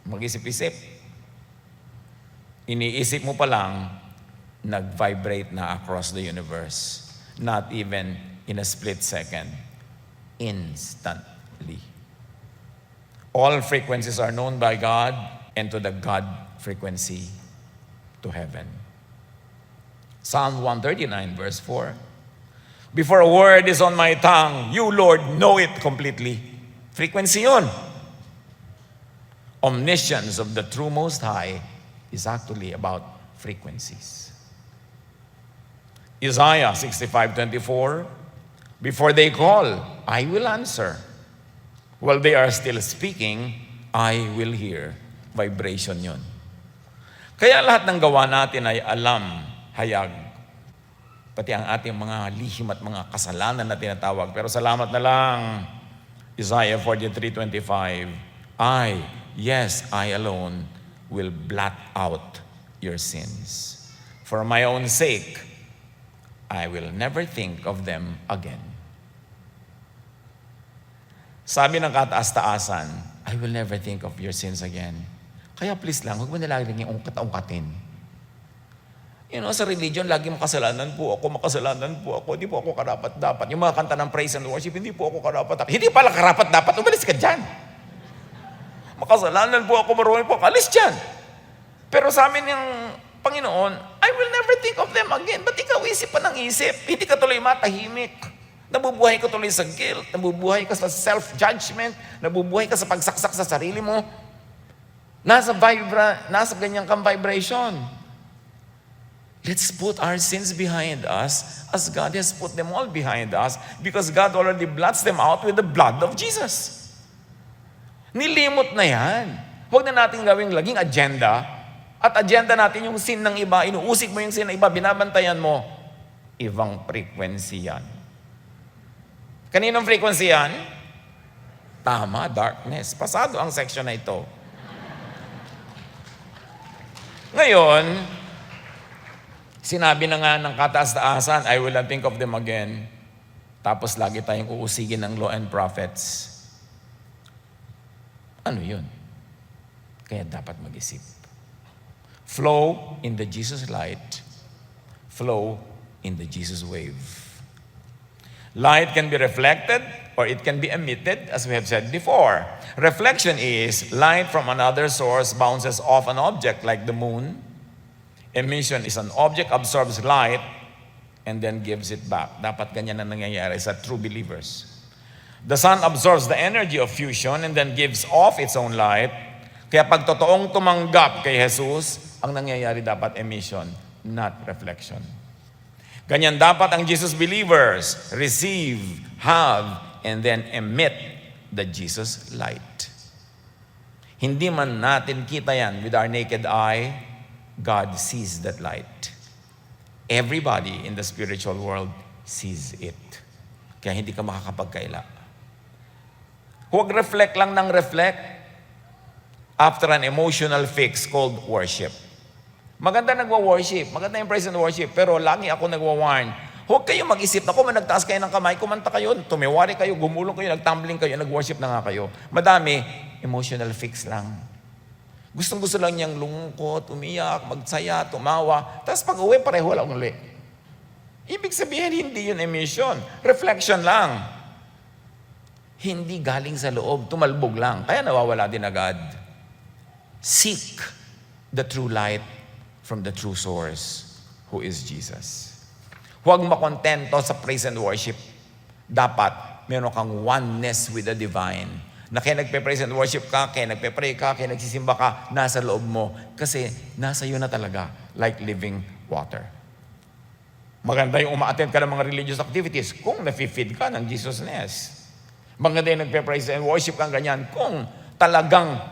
Mag-isip-isip. Iniisip mo pa lang, nag-vibrate na across the universe. Not even in a split second. Instantly. All frequencies are known by God and to the God frequency to heaven. Psalm 139 verse 4. Before a word is on my tongue, you, Lord, know it completely. Frequency yun. Omniscience of the true Most High is actually about frequencies. Isaiah 65:24. Before they call, I will answer. While they are still speaking, I will hear. Vibration yun. Kaya lahat ng gawa natin ay alam, hayag. Pati ang ating mga lihim at mga kasalanan na tinatawag. Pero salamat na lang, Isaiah 43:25, Yes, I alone will blot out your sins. For my own sake, I will never think of them again. Sabi ng kataas-taasan, I will never think of your sins again. Kaya please lang, huwag mo nilaging yung ungkat-ungkatin. You know, sa religion, lagi makasalanan po ako, hindi po ako karapat-dapat. Yung mga kanta ng praise and worship, hindi po ako karapat-dapat. Hindi pala karapat-dapat, umalis ka dyan. Makasalanan po ako, marunong po, alis dyan. Pero sa amin yung Panginoon, I will never think of them again. Ba't ikaw isip pa ng isip? Hindi ka tuloy matahimik. Nabubuhay ka tuloy sa guilt, nabubuhay ka sa self-judgment, nabubuhay ka sa pagsaksak sa sarili mo. Nasa ganyan kang vibration. Let's put our sins behind us as God has put them all behind us because God already blots them out with the blood of Jesus. Nilimot na yan. Huwag na natin gawing laging agenda. At agenda natin yung sin ng iba. Inuusik mo yung sin ng iba. Binabantayan mo. Ibang frequency yan. Kaninong frequency yan? Tama, darkness. Pasado ang section na ito. Ngayon, sinabi na nga ng kataas-taasan, I will not think of them again. Tapos lagi tayong uusigin ng law and prophets. Ano yun? Kaya dapat mag-isip. Flow in the Jesus light. Flow in the Jesus wave. Light can be reflected or it can be emitted, as we have said before. Reflection is light from another source bounces off an object like the moon. Emission is an object absorbs light and then gives it back. Dapat ganyan na nangyayari sa true believers. The sun absorbs the energy of fusion and then gives off its own light. Kaya pag totoong tumanggap kay Jesus, ang nangyayari dapat emission, not reflection. Ganyan dapat ang Jesus believers receive, have, and then emit the Jesus light. Hindi man natin kita yan with our naked eye, God sees that light. Everybody in the spiritual world sees it. Kaya hindi ka makakapagkaila. Huwag reflect lang ng reflect after an emotional fix called worship. Maganda nagwa-worship, maganda yung praise and worship, pero lagi ako nagwa-warn. Huwag kayong mag-isip, naku, nagtaas kayo ng kamay, kumanta kayo, tumiwari kayo, gumulong kayo, nagtumbling kayo, nag-worship na nga kayo. Madami, emotional fix lang. Gustong-gusto lang niyang lungkot, umiyak, magsaya, tumawa, tapos pag-uwi, pareho lang uli. Ibig sabihin, hindi yun emission. Reflection lang. Hindi galing sa loob, tumalbog lang. Kaya nawawala din agad. Seek the true light from the true source, who is Jesus. Huwag makontento sa praise and worship. Dapat meron kang oneness with the divine. Na kaya nagpe-praise and worship ka, kaya nagpe-pray ka, kaya nagsisimba ka, nasa loob mo. Kasi nasa iyo na talaga, like living water. Maganda yung uma-attend ka ng mga religious activities kung nafe-feed ka ng Jesusness. Maganda yung nagpe-praise and worship kang ganyan kung talagang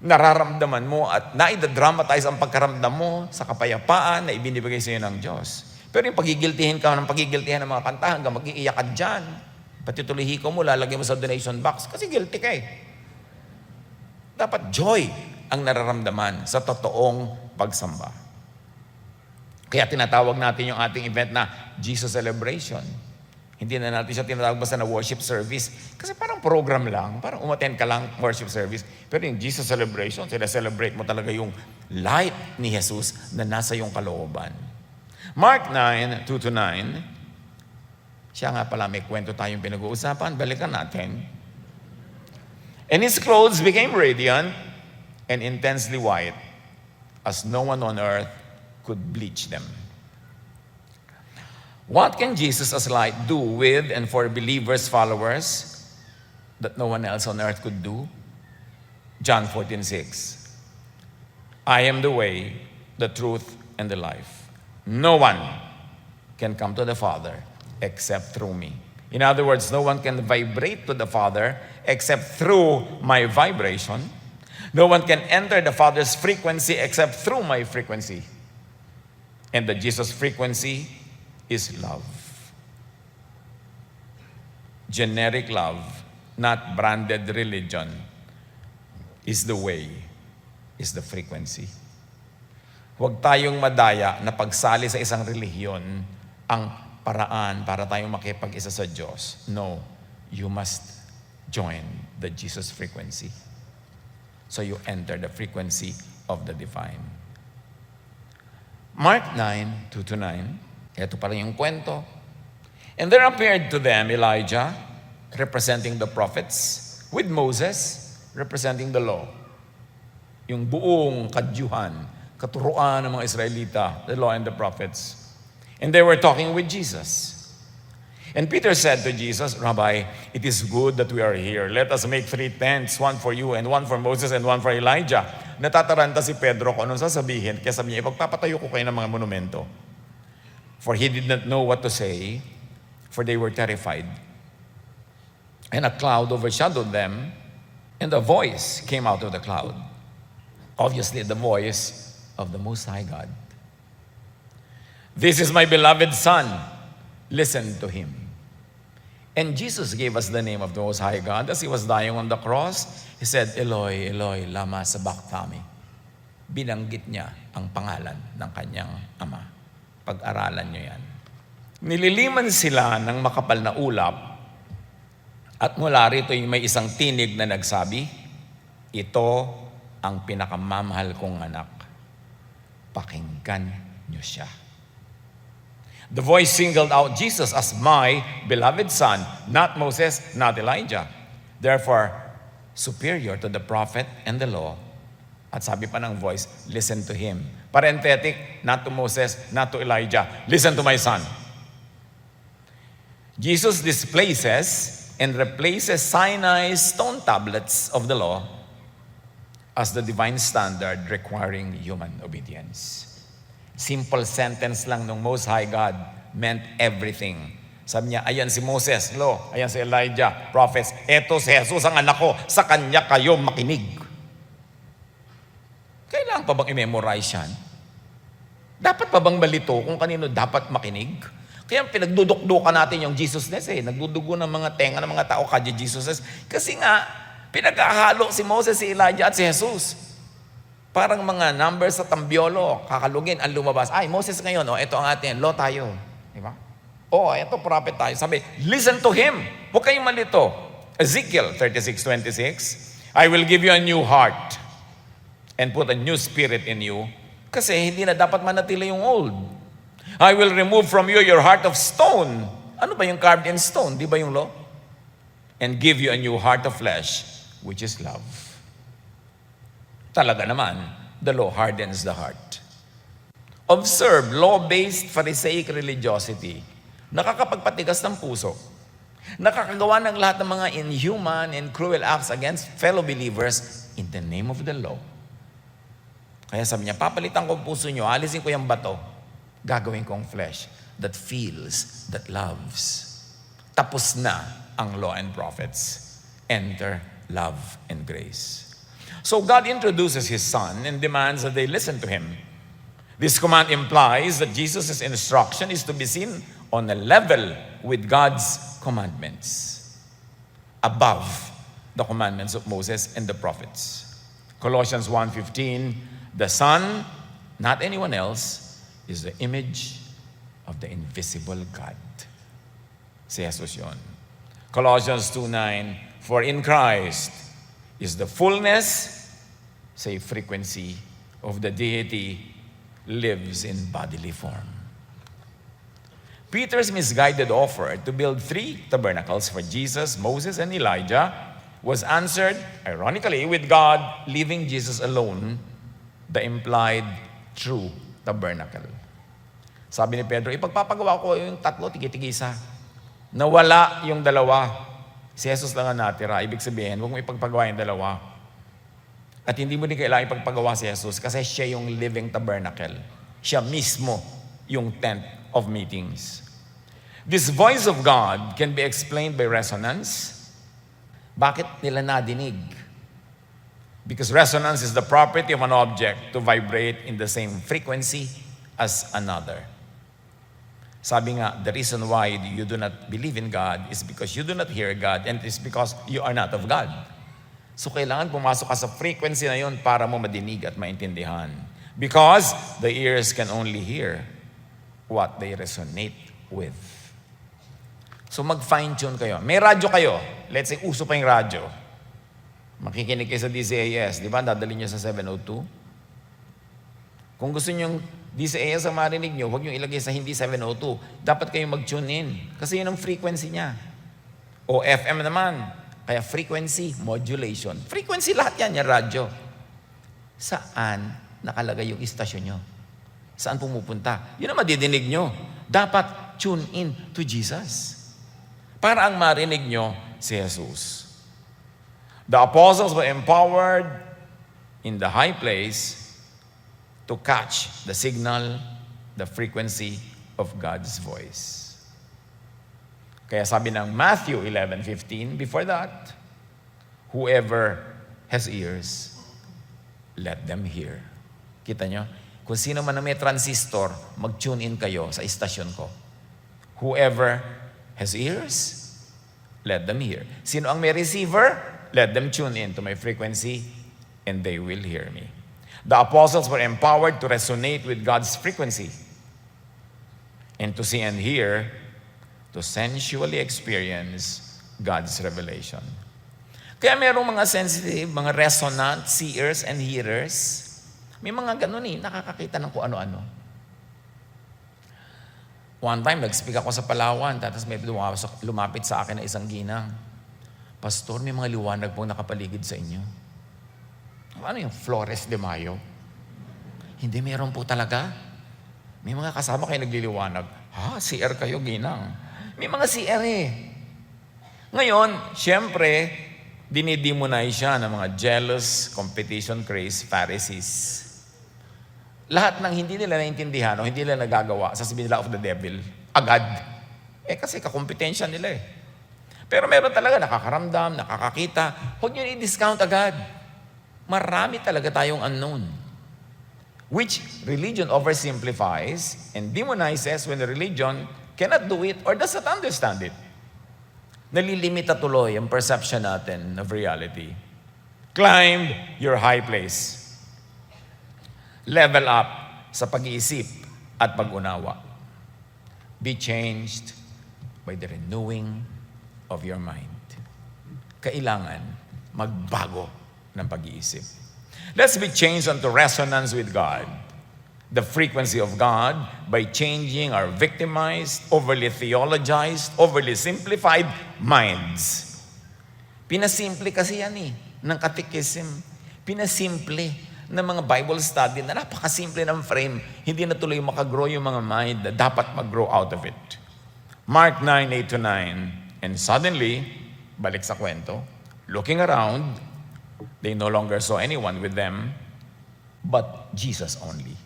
nararamdaman mo at naidadramatize ang pagkaramdam mo sa kapayapaan na ibinibigay sa iyo ng Diyos. Pero yung pagigiltihin ka ng pagigiltihan ng mga kantahan, hanggang mag-iiyak ka dyan. Pati tuloy hiko mo, lalagay mo sa donation box kasi guilty ka eh. Dapat joy ang nararamdaman sa totoong pagsamba. Kaya tinatawag natin yung ating event na Jesus Celebration. Hindi na natin siya tinatawag basta na worship service. Kasi parang program lang, parang umattend ka lang worship service. Pero yung Jesus Celebration, sila-celebrate mo talaga yung light ni Jesus na nasa yung kalooban. Mark 9, 2-9, siya nga pala may kwento tayong pinag-uusapan, balikan natin. And his clothes became radiant and intensely white, as no one on earth could bleach them. What can Jesus as light do with and for believers, followers, that no one else on earth could do? John 14:6. I am the way, the truth, and the life. No one can come to the Father except through me. In other words, no one can vibrate to the Father except through my vibration. No one can enter the Father's frequency except through my frequency. And the Jesus frequency is love. Generic love, not branded religion, is the way, is the frequency. Huwag tayong madaya na pagsali sa isang relihiyon ang paraan para tayong makipag-isa sa Diyos. No, you must join the Jesus frequency. So you enter the frequency of the divine. Mark 9, 2-9. Ito pala yung kwento. And there appeared to them Elijah, representing the prophets, with Moses, representing the law. Yung buong kadyuhan, katuruan ng mga Israelita, the law and the prophets. And they were talking with Jesus. And Peter said to Jesus, Rabbi, it is good that we are here. Let us make 3 tents, one for you and one for Moses and one for Elijah. Natataranta si Pedro kung anong sasabihin. Kaya sabi niya, ipagpapatayo ko kayo ng mga monumento. For he did not know what to say, for they were terrified. And a cloud overshadowed them, And a voice came out of the cloud. Obviously, the voice of the Most High God. This is my beloved Son. Listen to him. And Jesus gave us the name of the Most High God. As he was dying on the cross, he said, Eloi, Eloi, lama sabachthani. Binanggit niya ang pangalan ng kanyang ama. Pag-aralan niyo yan. Nililiman sila ng makapal na ulap at mula rito may isang tinig na nagsabi, ito ang pinakamamahal kong anak. Pakinggan niyo siya. The voice singled out Jesus as my beloved Son, not Moses, not Elijah. Therefore, superior to the prophet and the law. At sabi pa ng voice, listen to him. Parenthetic, not to Moses, not to Elijah. Listen to my Son. Jesus displaces and replaces Sinai's stone tablets of the law as the divine standard requiring human obedience. Simple sentence lang ng Most High God meant everything. Sabi niya, ayan si Moses, law. Ayan si Elijah, prophets. Eto si Jesus ang anak ko. Sa kanya kayo makinig. Kailangan pa bang i-memorize yan? Dapat pa bang malito kung kanino dapat makinig? Kaya pinagdudukdukan natin yung Jesusness eh. Nagdudugo ng mga tenga ng mga tao kaya Jesusness. Kasi nga, pinagkahalo si Moses, si Elijah at si Jesus. Parang mga numbers sa tambiolo, kakalugin ang lumabas. Ay, Moses ngayon, ito ang atin, law tayo. Di ba? Ito prophet tayo. Sabi, listen to him. Huwag kayong malito. Ezekiel 36:26, I will give you a new heart and put a new spirit in you. Kasi hindi na dapat manatili yung old. I will remove from you your heart of stone. Ano ba yung carved in stone? Di ba yung law? And give you a new heart of flesh, which is love. Talaga naman, the law hardens the heart. Observe law-based Pharisaic religiosity. Nakakapagpatigas ng puso. Nakakagawa ng lahat ng mga inhuman and cruel acts against fellow believers in the name of the law. Kaya sabi niya, papalitan ko ang puso niyo, alisin ko yung bato, gagawin kong flesh that feels, that loves. Tapos na ang law and prophets. Enter love and grace. So God introduces His Son and demands that they listen to Him. This command implies that Jesus' instruction is to be seen on a level with God's commandments, above the commandments of Moses and the prophets. Colossians 1:15, the Son, not anyone else, is the image of the invisible God. Si Jesus yun. Colossians 2:9, for in Christ is the fullness, say frequency, of the deity lives in bodily form. Peter's misguided offer to build 3 tabernacles for Jesus, Moses, and Elijah was answered, ironically, with God leaving Jesus alone, the implied true tabernacle. Sabi ni Pedro, ipagpapagawa ko yung 3, tigi-tigisa. Nawala yung 2. Si Jesus lang ang natira. Ibig sabihin, huwag mo ipagpagawa yung 2. At hindi mo din kailangan ipagpagawa si Jesus kasi siya yung living tabernacle. Siya mismo yung tent of meetings. This voice of God can be explained by resonance. Bakit nila nadinig? Because resonance is the property of an object to vibrate in the same frequency as another. Sabi nga, the reason why you do not believe in God is because you do not hear God and it is because you are not of God. So kailangan pumasok ka sa frequency na yun para mo madinig at maintindihan. Because the ears can only hear what they resonate with. So mag-fine-tune kayo. May radyo kayo. Let's say, uso pa yung radyo. Makikinig kayo sa DCAS. Di ba? Dadali nyo sa 702. Kung gusto nyo DCAS ang marinig nyo, huwag nyo ilagay sa hindi 702. Dapat kayong mag-tune in. Kasi yun ang frequency niya. O FM naman. Kaya frequency modulation. Frequency lahat yan, yung radyo. Saan nakalagay yung istasyon nyo? Saan pumupunta? Yun ang madidinig nyo. Dapat tune in to Jesus. Para ang marinig nyo si Jesus. The apostles were empowered in the high place to catch the signal, the frequency of God's voice. Kaya sabi ng Matthew 11:15, before that, whoever has ears, let them hear. Kita nyo? Kung sino man na may transistor, mag-tune in kayo sa istasyon ko. Whoever has ears, let them hear. Sino ang may receiver, let them tune in to my frequency and they will hear me. The apostles were empowered to resonate with God's frequency and to see and hear, to sensually experience God's revelation. Kaya merong mga sensitive, mga resonant seers and hearers. May mga ganun nakakakita ng kung ano-ano. One time, nag-speak ako sa Palawan, tapos may lumapit sa akin na isang ginang. Pastor, may mga liwanag pong nakapaligid sa inyo. Ano yung Flores de Mayo? Hindi, meron po talaga. May mga kasama kayo nagliliwanag. Ha, CR kayo, ginang. May mga CR Ngayon, syempre, dinidemonize siya ng mga jealous, competition craze, Pharisees. Lahat ng hindi nila naintindihan o hindi nila nagagawa, sasabihin nila of the devil, agad. Kasi kakompetensya nila Pero meron talaga nakakaramdam, nakakakita. Huwag nyo i-discount agad. Marami talaga tayong unknown. Which religion oversimplifies and demonizes when the religion cannot do it or does not understand it. Nalilimita tuloy ang perception natin of reality. Climb your high place. Level up sa pag-iisip at pag-unawa. Be changed by the renewing of your mind. Kailangan magbago ng pag-iisip. Let's be changed unto resonance with God, the frequency of God, by changing our victimized, overly theologized, overly simplified minds. Pinasimple kasi yan ng katekism. Pinasimple ng mga Bible study na napakasimple ng frame, hindi na tuloy makagrow yung mga mind na dapat mag-grow out of it. Mark 9:8-9, and suddenly, balik sa kwento, looking around, they no longer saw anyone with them, but Jesus only.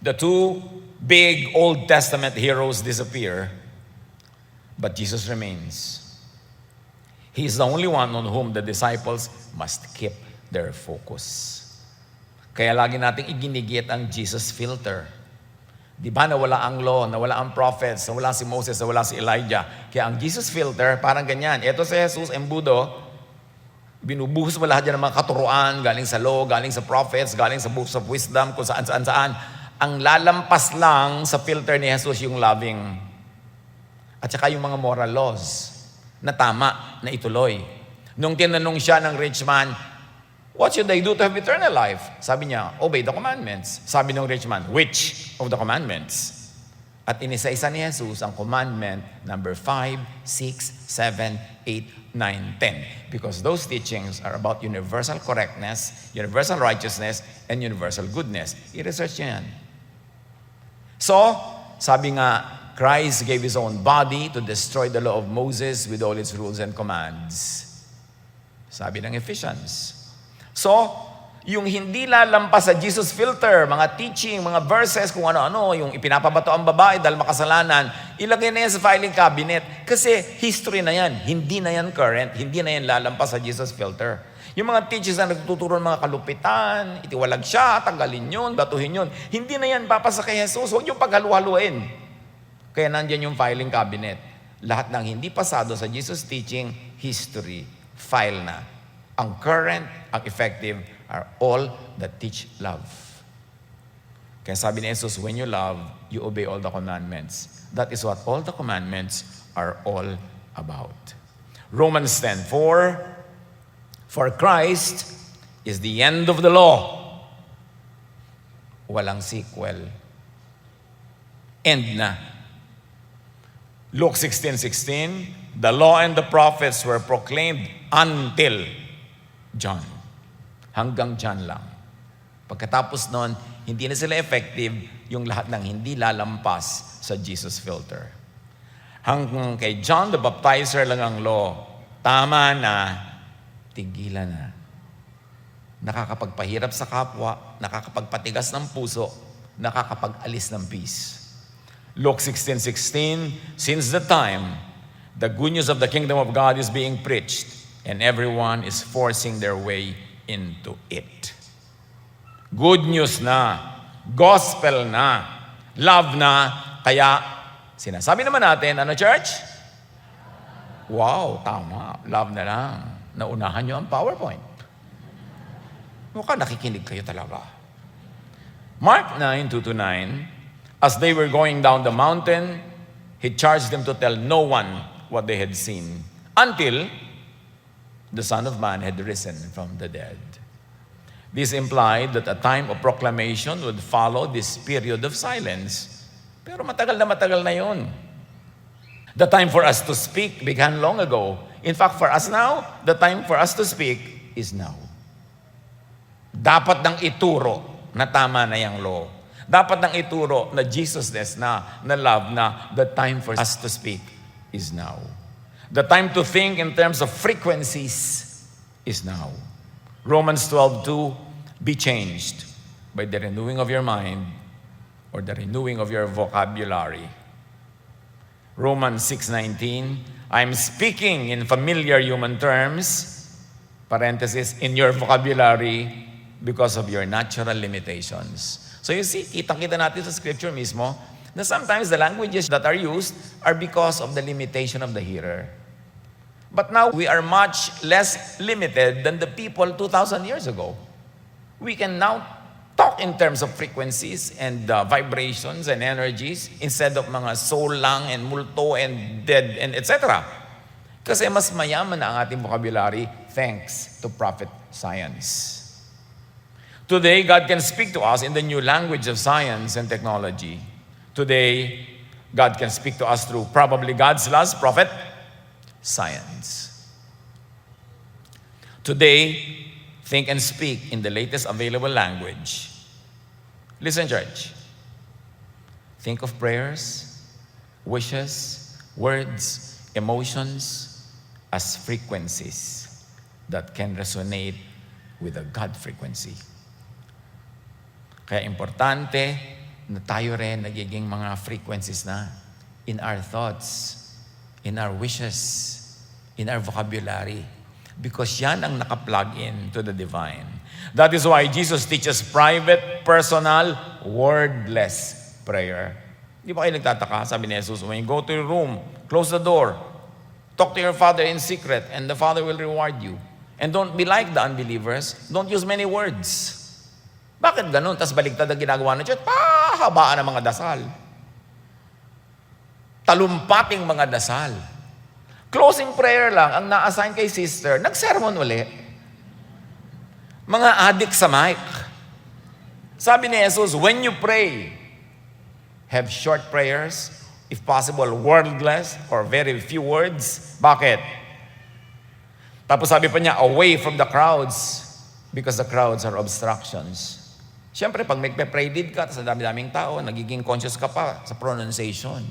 The two big Old Testament heroes disappear, but Jesus remains. He's the only one on whom the disciples must keep their focus. Kaya lagi nating iginigit ang Jesus filter. Di ba nawala ang law, nawala ang prophets, nawala si Moses, nawala si Elijah. Kaya ang Jesus filter, parang ganyan. Ito si Jesus, embudo, binubuhos mo lahat yan ng mga katuruan, galing sa law, galing sa prophets, galing sa books of wisdom, kung saan. Ang lalampas lang sa filter ni Jesus yung loving. At saka yung mga moral laws na tama, na ituloy. Nung tinanong siya ng rich man, what should I do to have eternal life? Sabi niya, obey the commandments. Sabi ng rich man, which of the commandments? At inisa-isa ni Jesus ang commandment number 5, 6, 7, 8, 9, 10. Because those teachings are about universal correctness, universal righteousness, and universal goodness. I-research niya yan. So, sabi nga, Christ gave His own body to destroy the law of Moses with all its rules and commands. Sabi ng Ephesians. So, yung hindi lalampas sa Jesus filter, mga teaching, mga verses, kung ano-ano, yung ipinapabato ang babae dahil makasalanan, ilagay na yan sa filing cabinet. Kasi history na yan, hindi na yan current, hindi na yan lalampas sa Jesus filter. Yung mga teachers na nagtuturo ng mga kalupitan, itiwalag siya, tanggalin yun, batuhin yun, hindi na yan papasa kay Jesus, huwag yung paghalu-haluin. Kaya nandyan yung filing cabinet. Lahat ng hindi pasado sa Jesus teaching, history, file na. Ang current, ang effective, are all that teach love. Kaya sabi ni Jesus, when you love, you obey all the commandments. That is what all the commandments are all about. Romans 10:4, for Christ is the end of the law. Walang sequel. End na. Luke 16:16, the law and the prophets were proclaimed until John. Hanggang John lang. Pagkatapos nun, hindi na sila effective yung lahat ng hindi lalampas sa Jesus filter. Hanggang kay John the Baptizer lang ang law, tama na, tigilan na. Nakakapagpahirap sa kapwa, nakakapagpatigas ng puso, nakakapag-alis ng peace. Luke 16:16, since the time the good news of the kingdom of God is being preached, and everyone is forcing their way into it. Good news na, gospel na, love na, kaya sinasabi naman natin, ano church? Wow, tama, love na lang. Naunahan nyo ang PowerPoint. Mukhang nakikinig kayo talaga. Mark 9:2-9, as they were going down the mountain, he charged them to tell no one what they had seen until the Son of Man had risen from the dead. This implied that a time of proclamation would follow this period of silence. Pero matagal na yun. The time for us to speak began long ago. In fact, for us now, the time for us to speak is now. Dapat nang ituro na tama na yung law. Dapat nang ituro na Jesusness na love na the time for us to speak is now. The time to think in terms of frequencies is now. Romans 12:2, be changed by the renewing of your mind or the renewing of your vocabulary. Romans 6:19, I'm speaking in familiar human terms, parenthesis, in your vocabulary because of your natural limitations. So you see, kitang-kita natin sa scripture mismo na sometimes the languages that are used are because of the limitation of the hearer. But now we are much less limited than the people 2,000 years ago. We can now talk in terms of frequencies and vibrations and energies instead of mga soul lang and multo and dead and etc. Kasi mas mayaman na ang ating vocabulary thanks to prophet science. Today, God can speak to us in the new language of science and technology. Today, God can speak to us through probably God's last prophet, science. Today, think and speak in the latest available language. Listen, church. Think of prayers, wishes, words, emotions as frequencies that can resonate with a God frequency. Kaya importante na tayo rin nagiging mga frequencies na in our thoughts, in our wishes, in our vocabulary. Because yan ang nakaplug in to the divine. That is why Jesus teaches private, personal, wordless prayer. Di ba kayo nagtataka? Sabi ni Jesus, when you go to your room, close the door, talk to your Father in secret, and the Father will reward you. And don't be like the unbelievers. Don't use many words. Bakit ganun? Tapos baligtad ang ginagawa ng church, pahabaan ang mga dasal. Talumpating mga dasal. Closing prayer lang ang na-assign kay sister, nag-sermon uli. Mga adik sa mic. Sabi ni Jesus, when you pray, have short prayers, if possible, wordless or very few words. Bakit? Tapos sabi pa niya, away from the crowds because the crowds are obstructions. Siyempre, pag magpe-pray did ka, sa dami-daming tao, nagiging conscious ka pa sa pronunciation.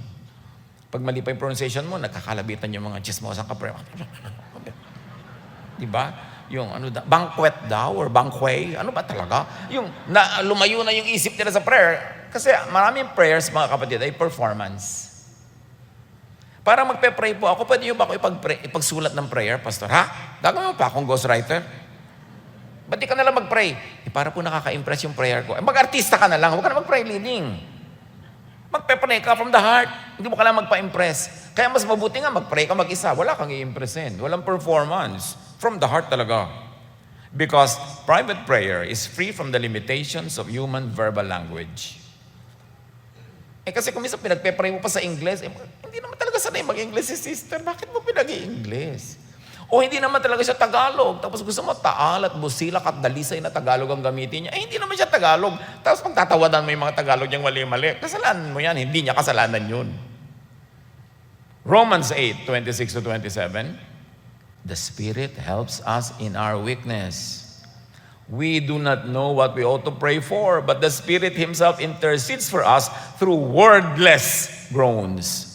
Pag mali pa yung pronunciation mo, nagkakalabitan yung mga chismosang ka-pray. Diba? Yung banquet daw or banquet, ano ba talaga? Yung lumayo na yung isip nila sa prayer. Kasi maraming prayers, mga kapatid, ay performance. Para magpe-pray po ako, pwede nyo ba ako ipagsulat ng prayer, Pastor? Ha? Gagawin mo pa akong ghostwriter? Ba't di ka nalang mag-pray? Para po nakaka-impress yung prayer ko. Mag-artista ka na lang, huwag ka na mag-pray leading. Magpe-pray ka from the heart. Hindi mo kailangan magpa-impress. Kaya mas mabuti nga, mag-pray ka mag-isa. Wala kang i-impressin. Walang performance. From the heart talaga. Because private prayer is free from the limitations of human verbal language. Kasi kung minsan pinagpe-pray mo pa sa English, hindi naman talaga sanay mag-English si sister. Bakit mo pinag-i-English? O hindi naman talaga siya Tagalog. Tapos gusto mo taal at busilak at dalisay na Tagalog ang gamitin niya. Hindi naman siya Tagalog. Tapos pagtatawadan mo yung mga Tagalog niyang mali-mali. Kasalanan mo yan. Hindi niya kasalanan yun. Romans 8:26-27. The Spirit helps us in our weakness. We do not know what we ought to pray for, but the Spirit Himself intercedes for us through wordless groans.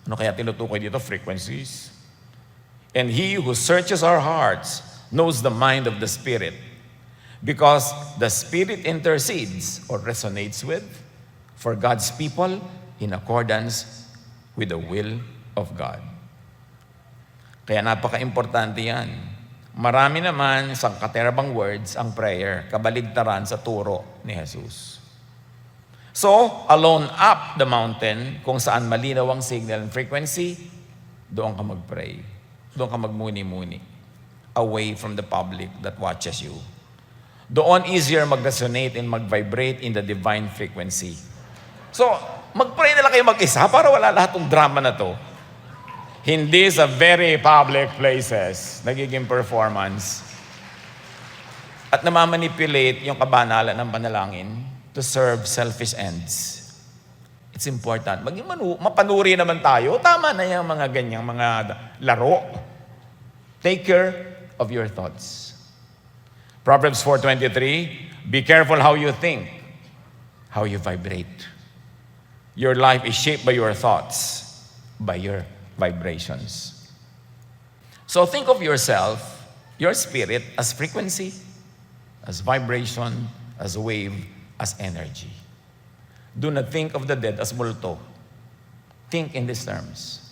Ano kaya tinutukoy dito? Frequencies. And He who searches our hearts knows the mind of the Spirit, because the Spirit intercedes or resonates with for God's people in accordance with the will of God. Kaya napaka-importante yan. Marami naman sangkaterabang words ang prayer, kabaligtaran sa turo ni Jesus. So, alone up the mountain, kung saan malinaw ang signal and frequency, doon ka mag-pray. Doon ka magmuni-muni. Away from the public that watches you. Doon easier mag-resonate and mag-vibrate in the divine frequency. So, mag-pray na lang kayo mag-isa para wala lahat ng drama na to. Hindi sa very public places nagiging performance. At namamanipulate yung kabanalan ng panalangin to serve selfish ends. It's important. Maging mapanuri naman tayo. Tama na yung mga ganyang mga laro. Take care of your thoughts. Proverbs 4:23, be careful how you think, how you vibrate. Your life is shaped by your thoughts, by your vibrations. So think of yourself, your spirit, as frequency, as vibration, as wave, as energy. Do not think of the dead as multo. Think in these terms.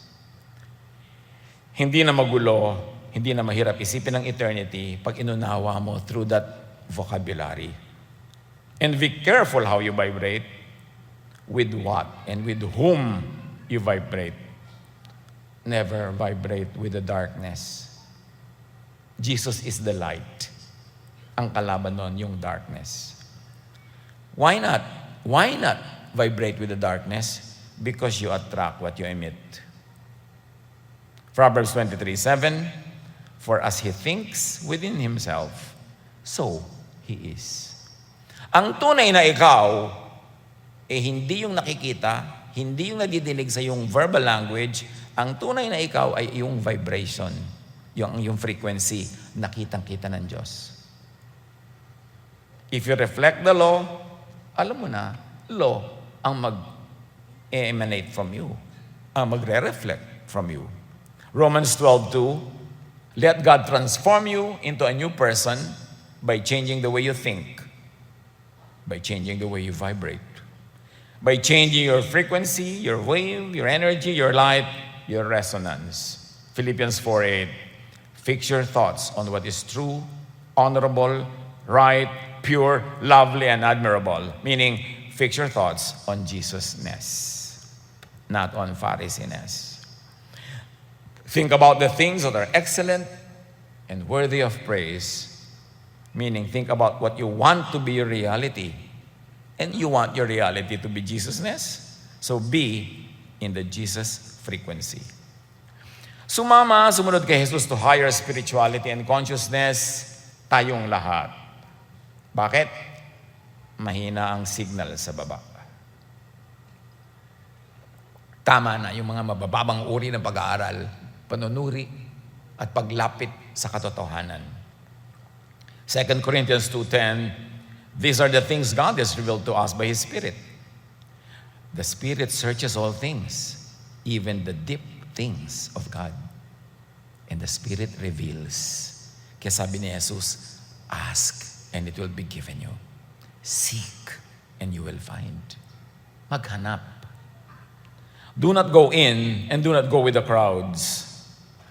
Hindi na magulo, hindi na mahirap isipin ng eternity pag inunawa mo through that vocabulary. And be careful how you vibrate, with what and with whom you vibrate. Never vibrate with the darkness. Jesus is the light. Ang kalaban nun, yung darkness. Why not? Why not vibrate with the darkness? Because you attract what you emit. Proverbs 23:7, for as he thinks within himself, so he is. Ang tunay na ikaw, hindi yung nakikita, hindi yung nadidinig sa yung verbal language. Ang tunay na ikaw ay yung vibration, yung frequency, nakitang-kita ng Diyos. If you reflect the law, alam mo na, law ang mag-emanate from you, ang magre-reflect from you. Romans 12:2, let God transform you into a new person by changing the way you think, by changing the way you vibrate, by changing your frequency, your wave, your energy, your light, your resonance. Philippians 4:8, fix your thoughts on what is true, honorable, right, pure, lovely, and admirable. Meaning, fix your thoughts on Jesus-ness, not on Pharisee-ness. Think about the things that are excellent and worthy of praise. Meaning, think about what you want to be your reality. And you want your reality to be Jesus-ness. So be in the Jesus frequency. Sumunod kay Jesus to higher spirituality and consciousness, tayong lahat. Bakit? Mahina ang signal sa baba. Tama na yung mga mabababang uri ng pag-aaral, panunuri, at paglapit sa katotohanan. 2 Corinthians 2:10, these are the things God has revealed to us by His Spirit. The Spirit searches all things, even the deep things of God. And the Spirit reveals. Kaya sabi ni Jesus, ask and it will be given you. Seek and you will find. Maghanap. Do not go in and do not go with the crowds.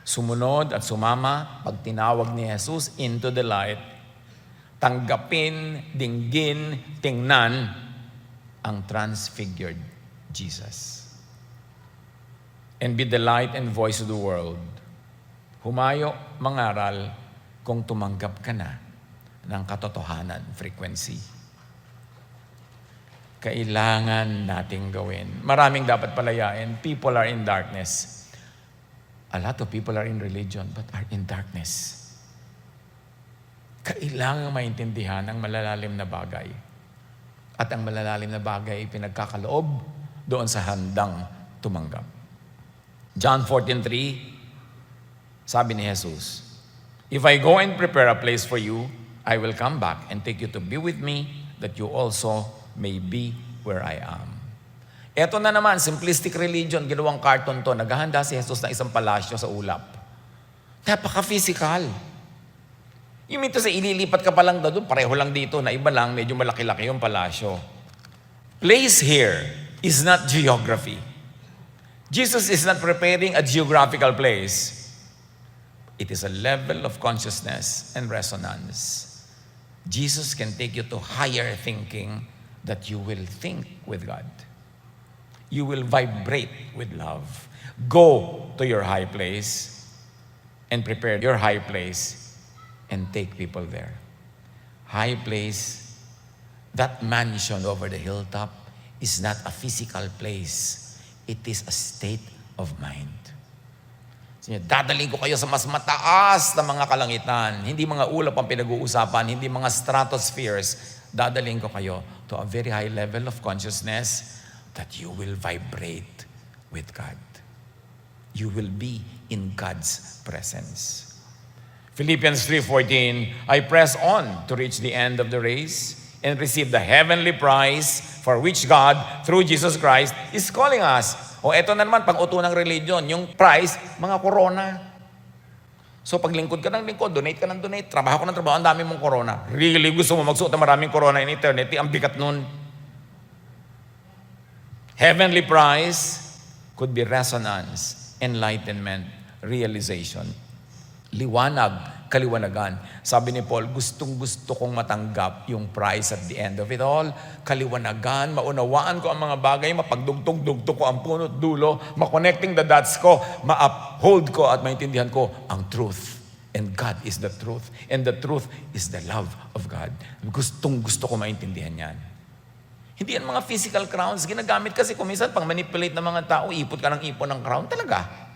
Sumunod at sumama pag tinawag ni Jesus into the light. Tanggapin, dinggin, tingnan ang transfigured Jesus. And be the light and voice of the world. Humayo, mangaral kung tumanggap ka na ng katotohanan, frequency. Kailangan nating gawin. Maraming dapat palayain. People are in darkness. A lot of people are in religion but are in darkness. Kailangan maintindihan ang malalalim na bagay. At ang malalalim na bagay pinagkakaloob doon sa handang tumanggap. John 14:3, sabi ni Jesus, if I go and prepare a place for you, I will come back and take you to be with me, that you also may be where I am. Ito na naman, simplistic religion, ginawang cartoon to. Naghahanda si Jesus na isang palasyo sa ulap. Napaka-physical. Yung ito sa ililipat ka pa lang doon, pareho lang dito, na iba lang, medyo malaki-laki yung palasyo. Place here is not geography. Jesus is not preparing a geographical place. It is a level of consciousness and resonance. Jesus can take you to higher thinking that you will think with God. You will vibrate with love. Go to your high place and prepare your high place and take people there. High place, that mansion over the hilltop is not a physical place. It is a state of mind. Dadaling ko kayo sa mas mataas na mga kalangitan. Hindi mga ulap ang pinag-uusapan, hindi mga stratospheres. Dadaling ko kayo to a very high level of consciousness that you will vibrate with God. You will be in God's presence. Philippians 3:14, I press on to reach the end of the race and receive the heavenly prize for which God, through Jesus Christ, is calling us. O eto na naman, pang-uto ng religion, yung prize, mga corona. So paglingkod ka ng lingkod, donate ka ng donate, trabaho ka ng trabaho, ang dami mong corona. Really, gusto mo magsuot ng maraming corona in eternity, ang bigat nun. Heavenly prize could be resonance, enlightenment, realization. Liwanag, kaliwanagan. Sabi ni Paul, gustong-gusto kong matanggap yung prize at the end of it all. Kaliwanagan, maunawaan ko ang mga bagay, mapagdugtog-dugtog ko ang punot dulo, ma-connecting the dots ko, ma-uphold ko at maintindihan ko ang truth. And God is the truth. And the truth is the love of God. Gustong-gusto ko maintindihan yan. Hindi yan mga physical crowns. Ginagamit kasi kung minsan pang manipulate ng mga tao, ipot ka ng ipon ng crown. Talaga.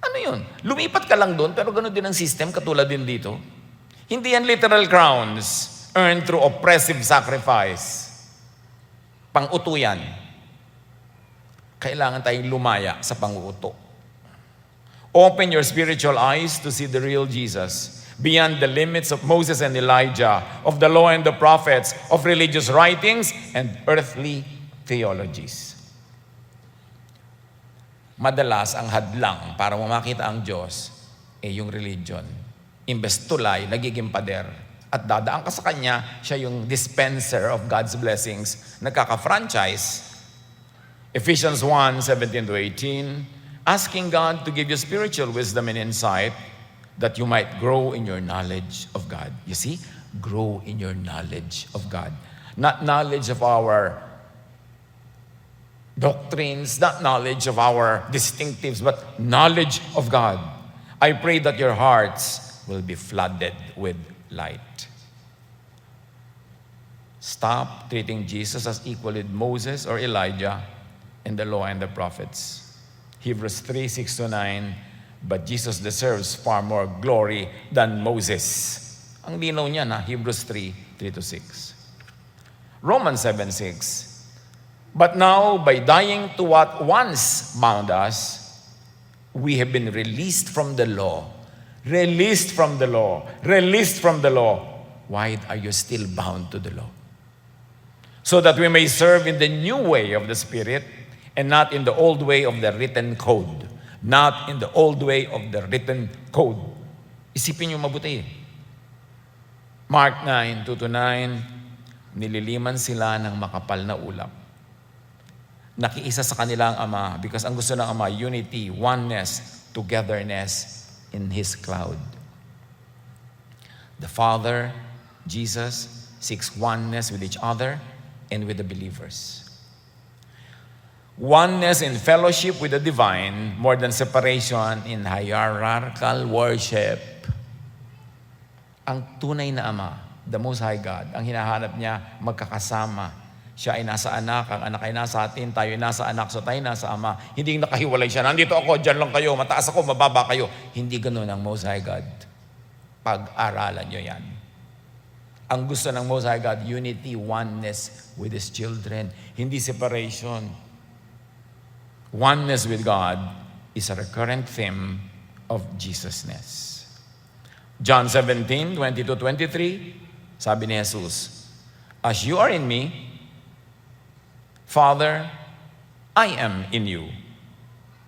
Ano yun? Lumipat ka lang doon, pero ganoon din ang system, katulad din dito. Hindi yan literal crowns earned through oppressive sacrifice. Pang-uto yan. Kailangan tayong lumaya sa pang-uto. Open your spiritual eyes to see the real Jesus, beyond the limits of Moses and Elijah, of the law and the prophets, of religious writings and earthly theologies. Madalas ang hadlang para makita ang Diyos yung religion. Imbes tulay, nagiging pader. At dadaan ka sa Kanya, siya yung dispenser of God's blessings, nagkaka-franchise. Ephesians 1:17-18, asking God to give you spiritual wisdom and insight that you might grow in your knowledge of God. You see? Grow in your knowledge of God. Not knowledge of our doctrines, not knowledge of our distinctives, but knowledge of God. I pray that your hearts will be flooded with light. Stop treating Jesus as equal with Moses or Elijah in the law and the prophets. Hebrews 3:6-9, but Jesus deserves far more glory than Moses. Ang linaw niya na, Hebrews 3:3-6. Romans 7:6, but now, by dying to what once bound us, we have been released from the law. Released from the law. Released from the law. Why are you still bound to the law? So that we may serve in the new way of the Spirit and not in the old way of the written code. Not in the old way of the written code. Isipin niyo mabuti. Mark 9:2-9, nililiman sila ng makapal na ulap. Nakiisa sa kanilang Ama because ang gusto ng Ama, unity, oneness, togetherness in His cloud. The Father, Jesus, seeks oneness with each other and with the believers. Oneness in fellowship with the divine more than separation in hierarchical worship. Ang tunay na Ama, the Most High God, ang hinahanap niya magkakasama. Siya ay nasa anak, ang anak ay nasa atin, tayo ay nasa anak, so tayo nasa Ama. Hindi nakahiwalay siya. Nandito ako, dyan lang kayo, mataas ako, mababa kayo. Hindi ganun ang Most High God. Pag-aralan nyo yan. Ang gusto ng Most High God, unity, oneness with His children. Hindi separation. Oneness with God is a recurrent theme of Jesusness. John 17:22-23, sabi ni Jesus, as you are in me, Father, I am in you.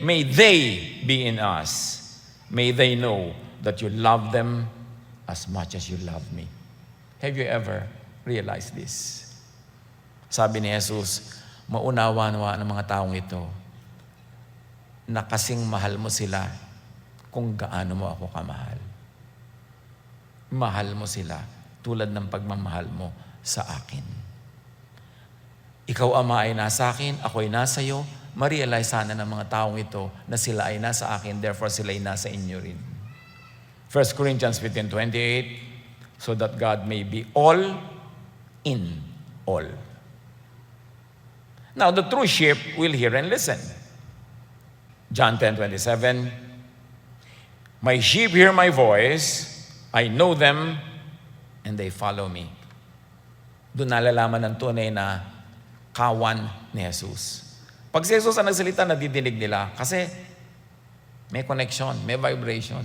May they be in us. May they know that you love them as much as you love me. Have you ever realized this? Sabi ni Jesus, maunawa-nawa ng mga taong ito na kasing mahal mo sila kung gaano mo ako kamahal. mahal mo sila tulad ng pagmamahal mo sa akin. Ikaw, Ama, ay nasa akin, ako ay nasa iyo. Ma-realize sana ng mga taong ito na sila ay nasa akin, therefore sila ay nasa inyo rin. 1 Corinthians 15:28, so that God may be all in all. Now, the true sheep will hear and listen. John 10:27, my sheep hear my voice, I know them, and they follow me. Doon nalalaman ng tunay na kawan ni Jesus. Pag si Jesus ang nagsalita, nadidinig nila kasi may connection, may vibration.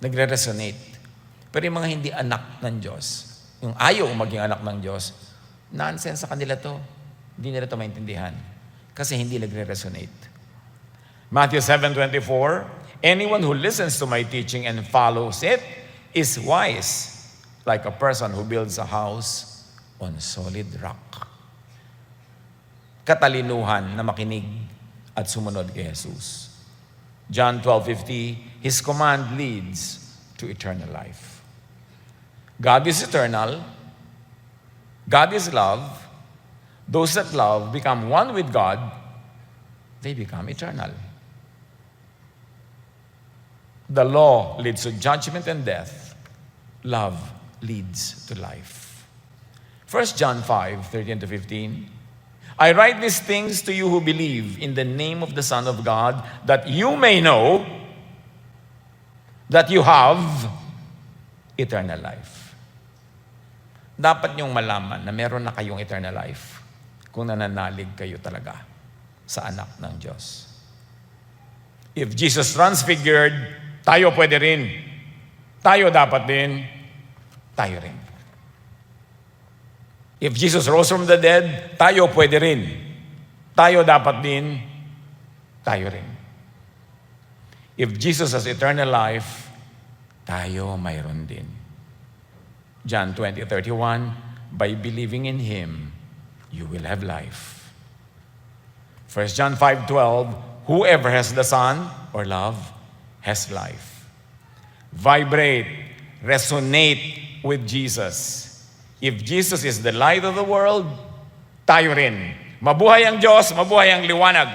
Nagre-resonate. Pero yung mga hindi anak ng Diyos, yung ayaw maging anak ng Diyos, nonsense sa kanila to. Hindi nila to maintindihan. Kasi hindi nagre-resonate. Matthew 7:24, anyone who listens to my teaching and follows it is wise, like a person who builds a house on solid rock. Katalinuhan na makinig at sumunod kay Jesus. John 12:50, His command leads to eternal life. God is eternal. God is love. Those that love become one with God, they become eternal. The law leads to judgment and death. Love leads to life. 1 John 5:13-15, I write these things to you who believe in the name of the Son of God, that you may know that you have eternal life. Dapat niyong malaman na meron na kayong eternal life kung nananalig kayo talaga sa anak ng Diyos. If Jesus transfigured, tayo pwede rin. Tayo dapat din. Tayo rin. If Jesus rose from the dead, tayo pwede rin. Tayo dapat din. Tayo rin. If Jesus has eternal life, tayo mayroon din. John 20:31, by believing in Him, you will have life. 1 John 5:12, whoever has the Son or love has life. Vibrate, resonate with Jesus. If Jesus is the light of the world, tayo rin. Mabuhay ang Diyos, mabuhay ang liwanag.